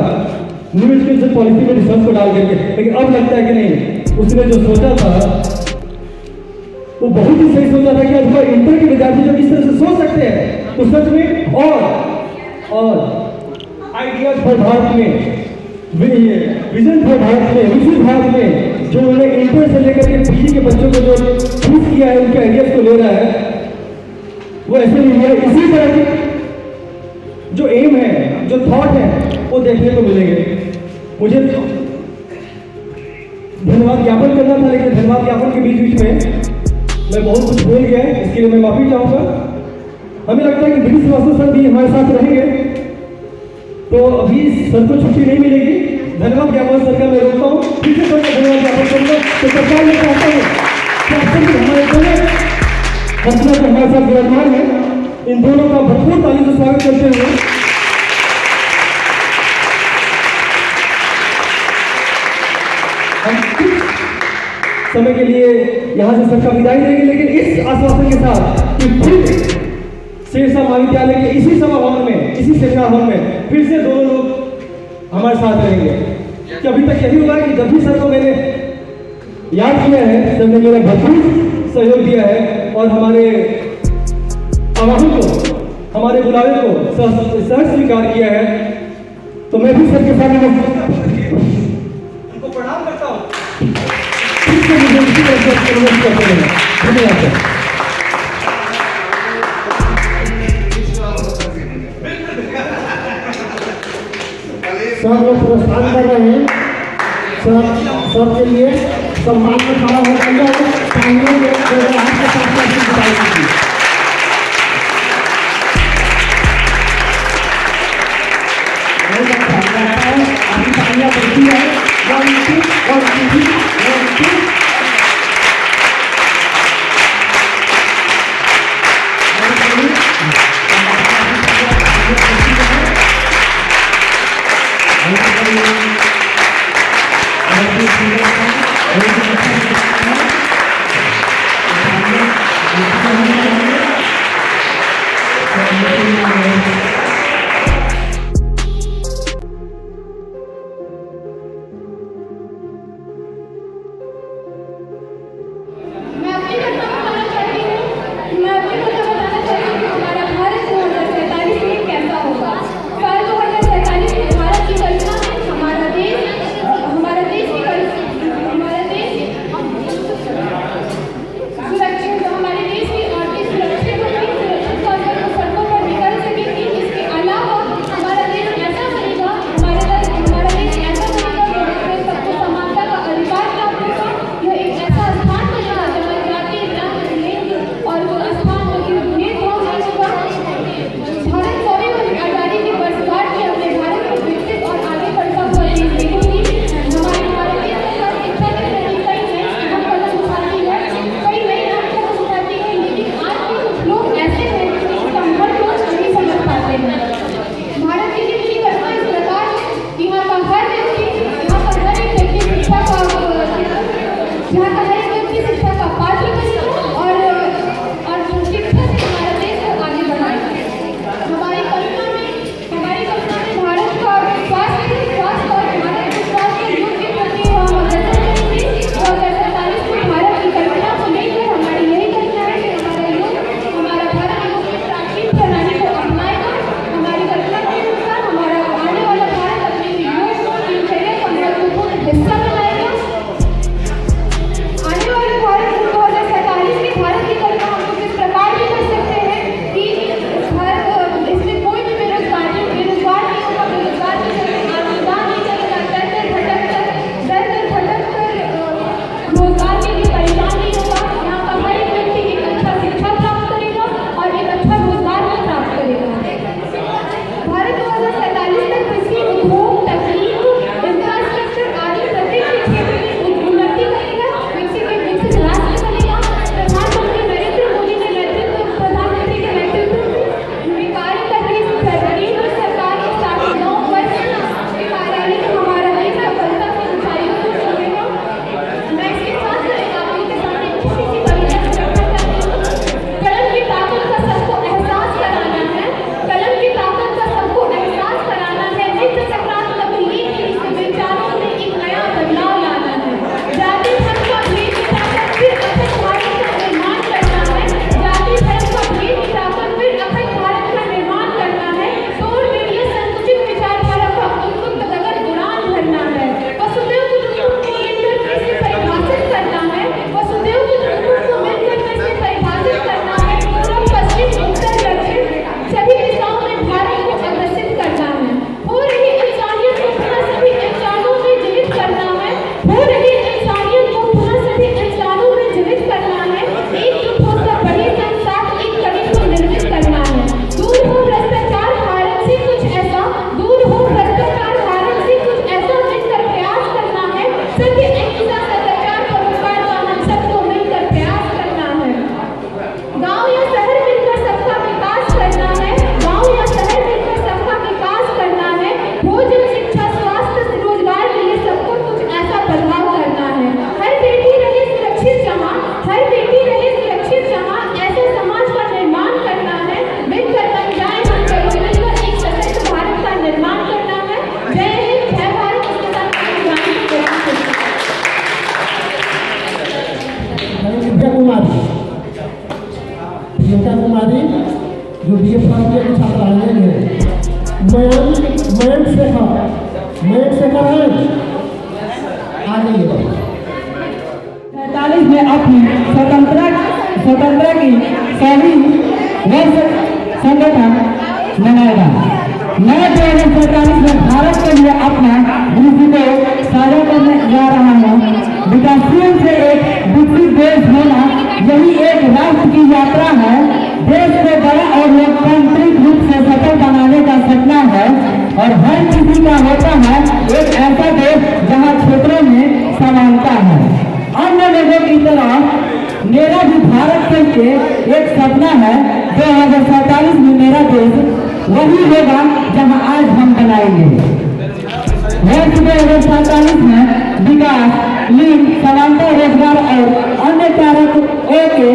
Speaker 9: न्यू एजुकेशन पॉलिसी में रिसर्च को डाल करके। लेकिन अब लगता है कि नहीं, उसने जो सोचा था वो बहुत ही सही सोचा था कि आज इंटर के विद्यार्थी जब इस तरह से सोच सकते हैं, तो सच में और आइडियाज फॉर भारत में, विजन फॉर भारत में, विकसित भारत में, जो उन्होंने इंटर से लेकर के पीजी के बच्चों को जो चूज किया है, उनके आइडियाज को ले रहा है, वो ऐसे नहीं है। इसी तरह की जो एम है, जो थॉट है, वो देखने को मिलेंगे। मुझे धन्यवाद ज्ञापन करना था, लेकिन धन्यवाद ज्ञापन के बीच में मैं बहुत कुछ भूल गया, इसके लिए मैं माफी चाहूँगा। हमें लगता है कि डी श्रीवास्तव सर भी हमारे साथ रहेंगे, तो अभी सर को छुट्टी नहीं मिलेगी। धन्यवाद ज्ञापन सर का मैं रोकता हूँ, फिर से सर का धन्यवाद ज्ञापन करूँगा। तो सरकार में चाहता हूँ कि आप सभी हमारे दोनों हंसना जो हमारे साथ विराजमान है, इन दोनों का भरपूर ताली से स्वागत करते हुए हम कुछ समय के लिए यहाँ से सबका विदाई देंगे, लेकिन इस आश्वासन के साथ कि फिर शेरशाह महाविद्यालय के इसी सभा भवन में, इसी सेमिनार हॉल में फिर से दोनों लोग हमारे साथ रहेंगे। कि अभी तक यही हुआ कि जब भी सर को मैंने याद किया है, सर ने मेरा भरपूर सहयोग दिया है, और हमारे आवाहन को, हमारे बुलावे को सहज स्वीकार किया है। तो मैं भी सर के साथ उनको प्रणाम करता हूँ। धन्यवाद सर।
Speaker 2: सर लोग पुरस्कार कर रहे हैं। सर के लिए सम्मान में खड़ा होकर जो बी ए फर्स्ट ईयर की छात्रा है मयंक शेखर है आ जाइए।
Speaker 9: 47 में अपनी स्वतंत्रता की 100वीं वर्ष संगठन मनाएगा। मैं 2047 में भारत के लिए अपना दृष्टि को साझा करने जा रहा हूँ। विकासशील से एक विकसित देश होना यही एक राष्ट्र की यात्रा है। देश को बड़ा और लोकतांत्रिक रूप से सफल बनाने का सपना है और हर किसी का होता है एक ऐसा देश जहाँ क्षेत्रों में समानता है। अन्य लोगों की तरह मेरा भी भारत के लिए एक सपना है। 2047 में मेरा देश वही होगा जहां आज हम बनाएंगे। वर्ष 2047 में विकास, लिंग समानता, रोजगार और अन्य कारकों के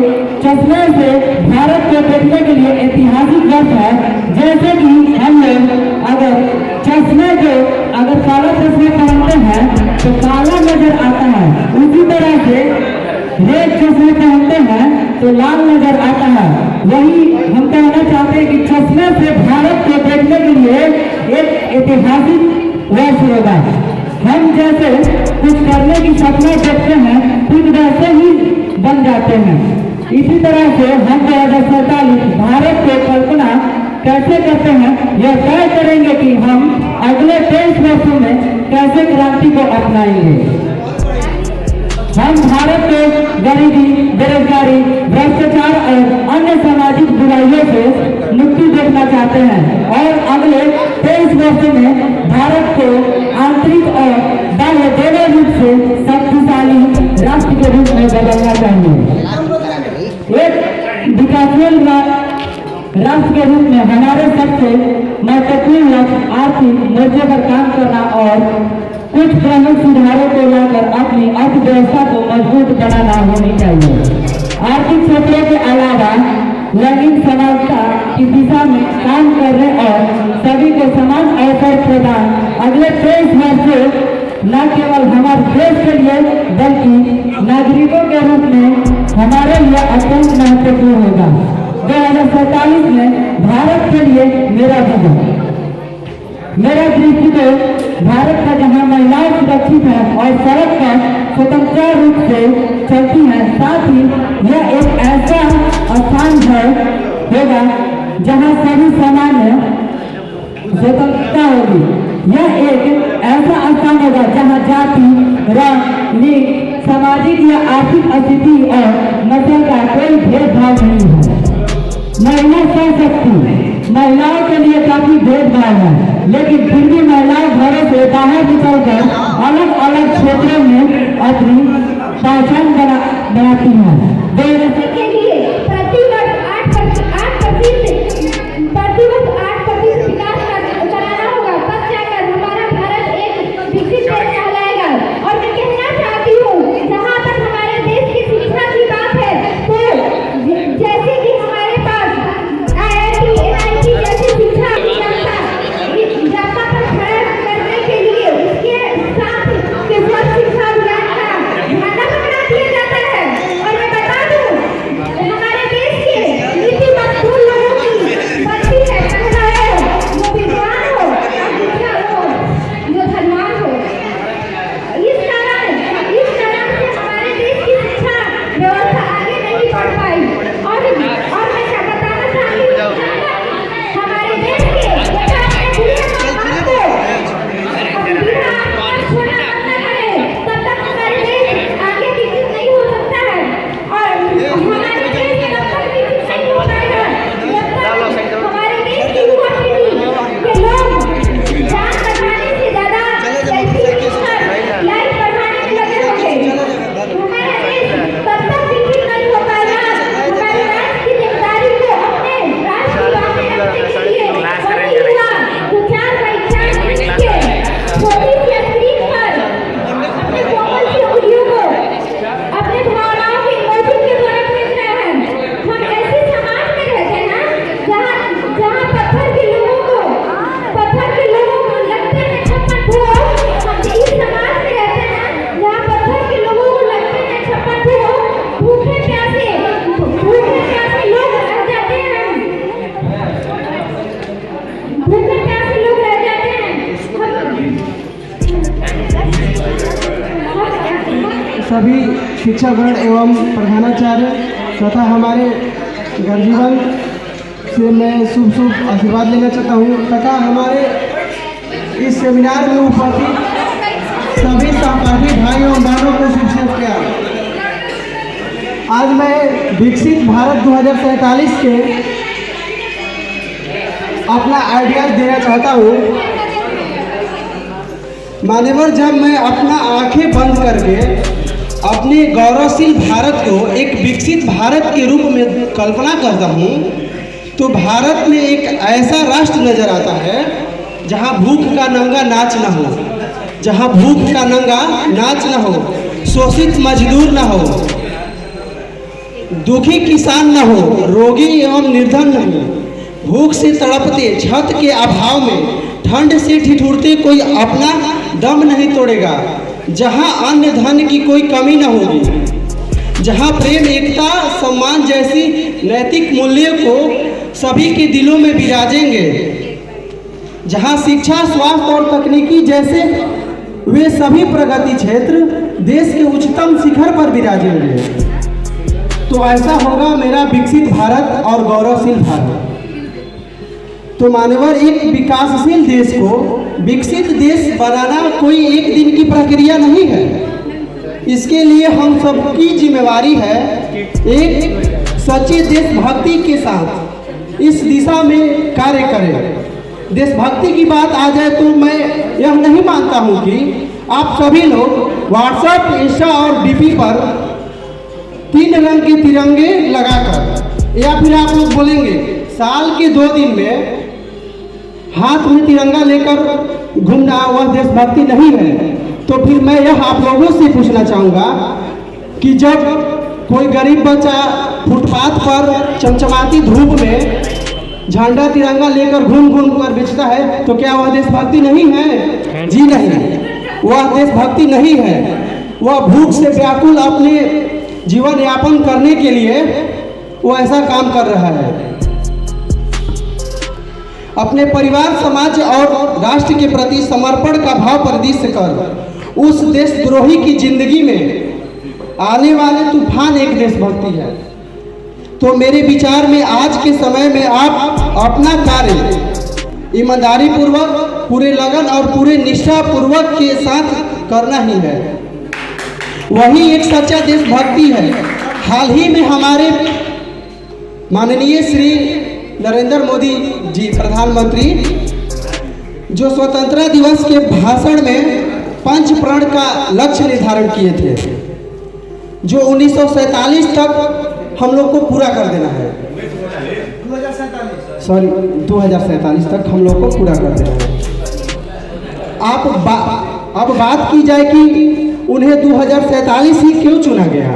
Speaker 9: चश्मे से भारत को देखने के लिए ऐतिहासिक वर्ष है। जैसे कि हम लोग अगर काला चश्मे पहनते हैं तो काला नजर आता है, उसी तरह से रेड चश्मे पहनते हैं तो लाल नजर आता है। वही हम कहना चाहते हैं कि चश्मे से भारत को देखने के लिए एक ऐतिहासिक वर्ष होगा। हम जैसे कुछ करने की सपना देखते हैं खुद वैसे ही बन जाते हैं। इसी तरह से हम 2047 भारत को कल्पना कैसे करते हैं यह तय करेंगे कि हम अगले 23 वर्षों में कैसे क्रांति को अपनाएंगे। हम भारत को गरीबी, बेरोजगारी, भ्रष्टाचार और अन्य सामाजिक बुराइयों से मुक्ति देखना चाहते हैं और अगले 23 वर्षों में भारत को आंतरिक और बाह्य दोनों रूप से शक्तिशाली राष्ट्र के रूप में बदलना चाहिए। एक विकासशील राष्ट्र के रूप में हमारे सबसे महत्वपूर्ण लक्ष्य आर्थिक मोर्चे पर काम करना और कुछ प्रमुख सुधारों को लाकर अपनी अर्थव्यवस्था को मजबूत बनाना होनी चाहिए। आर्थिक क्षेत्रों के अलावा लैंगिक समानता की दिशा में काम करने और सभी को समान अवसर प्रदान अगले 23 वर्षों न केवल हमारे देश के लिए बल्कि नागरिकों के रूप में हमारे लिए अत्यंत महत्वपूर्ण होगा। 2047 में भारत के लिए मेरा दृष्टिकोण भारत का जहां महिलाएं सुरक्षित है और सड़क पर स्वतंत्र रूप से चलती है, साथ ही यह एक ऐसा स्थान होगा जहां सभी सामान्य स्वतंत्रता होगी। यह एक ऐसा स्थान होगा जहां जाति, रंग, लिंग, सामाजिक या आर्थिक स्थिति और नस्ल का कोई भेदभाव नहीं है। महिला सशक्ति महिलाओं के लिए काफी भेदभाव है, लेकिन फिर भी महिलाएं घरों से बाहर निकलकर अलग अलग क्षेत्रों में अपनी पहचान बनाती हैं।
Speaker 11: के लिए प्रतिवर्ष 8% विकास कराना होगा, तब जाकर हमारा भारत एक विकसित देश कहलाएगा। और मैं कहना चाहती हूँ, जहाँ तक हमारे देश की शिक्षा की बात है, तो जैसे कि हमारे पास IIT, NIT जैसी शिक्षा जनता पर खड़ा करने के लिए उसके साथ शिक्षा अभियान का झंडा पकड़ा दिया जाता है। और मैं बता दूं, हमारे देश के नीति मजबूत लोगों की बढ़ती है, पहला है जो विद्वान हो, दूसरा हो जो धनवान हो। इस कारण से हमारे देश की शिक्षा व्यवस्था आगे नहीं बढ़ पाई। और मैं क्या बताना चाहती हूँ, हमारे देश के तब तक हमारे देश आगे विकसित नहीं हो सकता है। और हमारे देश तब तक विकसित नहीं हो पाएगा जब तक हमारे देश की युवा पीढ़ी के लोग जान बचाने से ज्यादा लाइफ बढ़ाने में लगे होंगे। हमारा देश तब तक विकसित नहीं हो पाएगा। हमारे राष्ट्र की जिम्मेदारी को अपने राष्ट्र की बातें रखने के लिए वही युवा जो 4 पहचान के छोटी सी स्क्रीन पर अपने कोमल सी उंगलियों को अपने भावनाओं के इमोशन के द्वारा भेज रहे हैं। हम ऐसे समाज में रहते हैं जहाँ पत्थर के लोगों को लगते हैं 56 ठोक। हम इस समाज में रहते हैं जहाँ पत्थर के लोगों को लगते हैं 56 ठोक। भूखे प्यासे लोग रह जाते हैं। भूखे प्यासे लोग रह जाते हैं।
Speaker 12: सभी शिक्षकगण एवं प्रधानाचार्य तथा हमारे गर्जीवन
Speaker 6: से मैं शुभ शुभ आशीर्वाद लेना चाहता हूँ तथा हमारे इस सेमिनार में उपस्थित सभी सहपाठी भाइयों और बहनों को शुभ शुभ किया। आज मैं विकसित भारत 2047 के अपना आइडिया देना चाहता हूँ।
Speaker 1: मान्यवर, जब मैं अपना आंखें बंद करके अपने गौरवशील भारत को एक विकसित भारत के रूप में कल्पना करता हूँ तो भारत में एक ऐसा राष्ट्र नजर आता है जहाँ भूख का नंगा नाच न हो, जहाँ भूख का नंगा नाच न हो, शोषित मजदूर न हो, दुखी किसान न हो, रोगी एवं निर्धन न हो, भूख से तड़पते, छत के अभाव में ठंड से ठिठुरते कोई अपना दम नहीं तोड़ेगा, जहाँ अन्न धन की कोई कमी न होगी, जहाँ प्रेम, एकता, सम्मान जैसी नैतिक मूल्यों को सभी के दिलों में विराजेंगे, जहाँ शिक्षा, स्वास्थ्य और तकनीकी जैसे वे सभी प्रगति क्षेत्र देश के उच्चतम शिखर पर विराजेंगे। तो ऐसा होगा मेरा विकसित भारत और गौरवशील भारत। तो मानवर, एक विकासशील देश को विकसित देश बनाना कोई एक दिन की प्रक्रिया नहीं है। इसके लिए हम सबकी जिम्मेवारी है एक सच्चे देशभक्ति के साथ इस दिशा में कार्य करें। देशभक्ति की बात आ जाए तो मैं यह नहीं मानता हूं कि आप सभी लोग व्हाट्सएप, इंस्टा और डीपी पर 3 रंग के तिरंगे लगाकर या फिर आप लोग बोलेंगे साल के 2 दिन में हाथ में तिरंगा लेकर घूमना वह देशभक्ति नहीं है। तो फिर मैं यह आप लोगों से पूछना चाहूँगा कि जब कोई गरीब बच्चा फुटपाथ पर चमचमाती धूप में झंडा तिरंगा लेकर घूम घूम कर बेचता है तो क्या वह देशभक्ति नहीं है? जी नहीं, वह देशभक्ति नहीं है। वह भूख से व्याकुल अपने जीवन यापन करने के लिए वो ऐसा काम कर रहा है। अपने परिवार, समाज और राष्ट्र के प्रति समर्पण का भाव प्रदर्शित कर उस देशद्रोही की जिंदगी में आने वाले तूफान एक देशभक्ति है। तो मेरे विचार में आज के समय में आप अपना कार्य ईमानदारी पूर्वक, पूरे लगन और पूरे निष्ठा पूर्वक के साथ करना ही है। वही एक सच्चा देशभक्ति है। हाल ही में हमारे माननीय श्री नरेंद्र मोदी जी प्रधानमंत्री जो स्वतंत्रता दिवस के भाषण में 5 प्रण का लक्ष्य निर्धारण किए थे जो 1947 तक हम लोग को पूरा कर देना है। 2047 तक हम लोग को पूरा कर देना है। अब बात की जाए कि उन्हें 2047 ही क्यों चुना गया।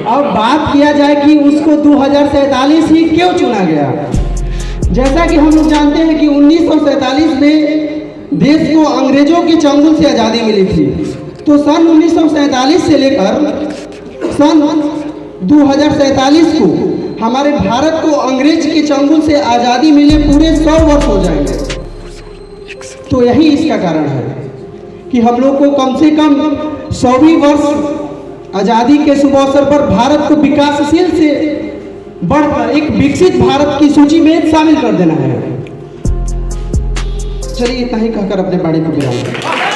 Speaker 1: अब बात किया जाए कि उसको 2047 ही क्यों चुना गया। जैसा कि हम लोग जानते हैं कि 1947 में देश को अंग्रेजों के चंगुल से आज़ादी मिली थी। तो सन 1947 से लेकर सन 2047 को हमारे भारत को अंग्रेज के चंगुल से आज़ादी मिले पूरे 100 वर्ष हो जाएंगे। तो यही इसका कारण है कि हम लोग को कम से कम 100वीं वर्ष आज़ादी के शुभ अवसर पर भारत को विकासशील से बढ़कर एक विकसित भारत की सूची में शामिल कर देना है। चलिए इतना ही कहकर अपने बाड़ी को विराम दें।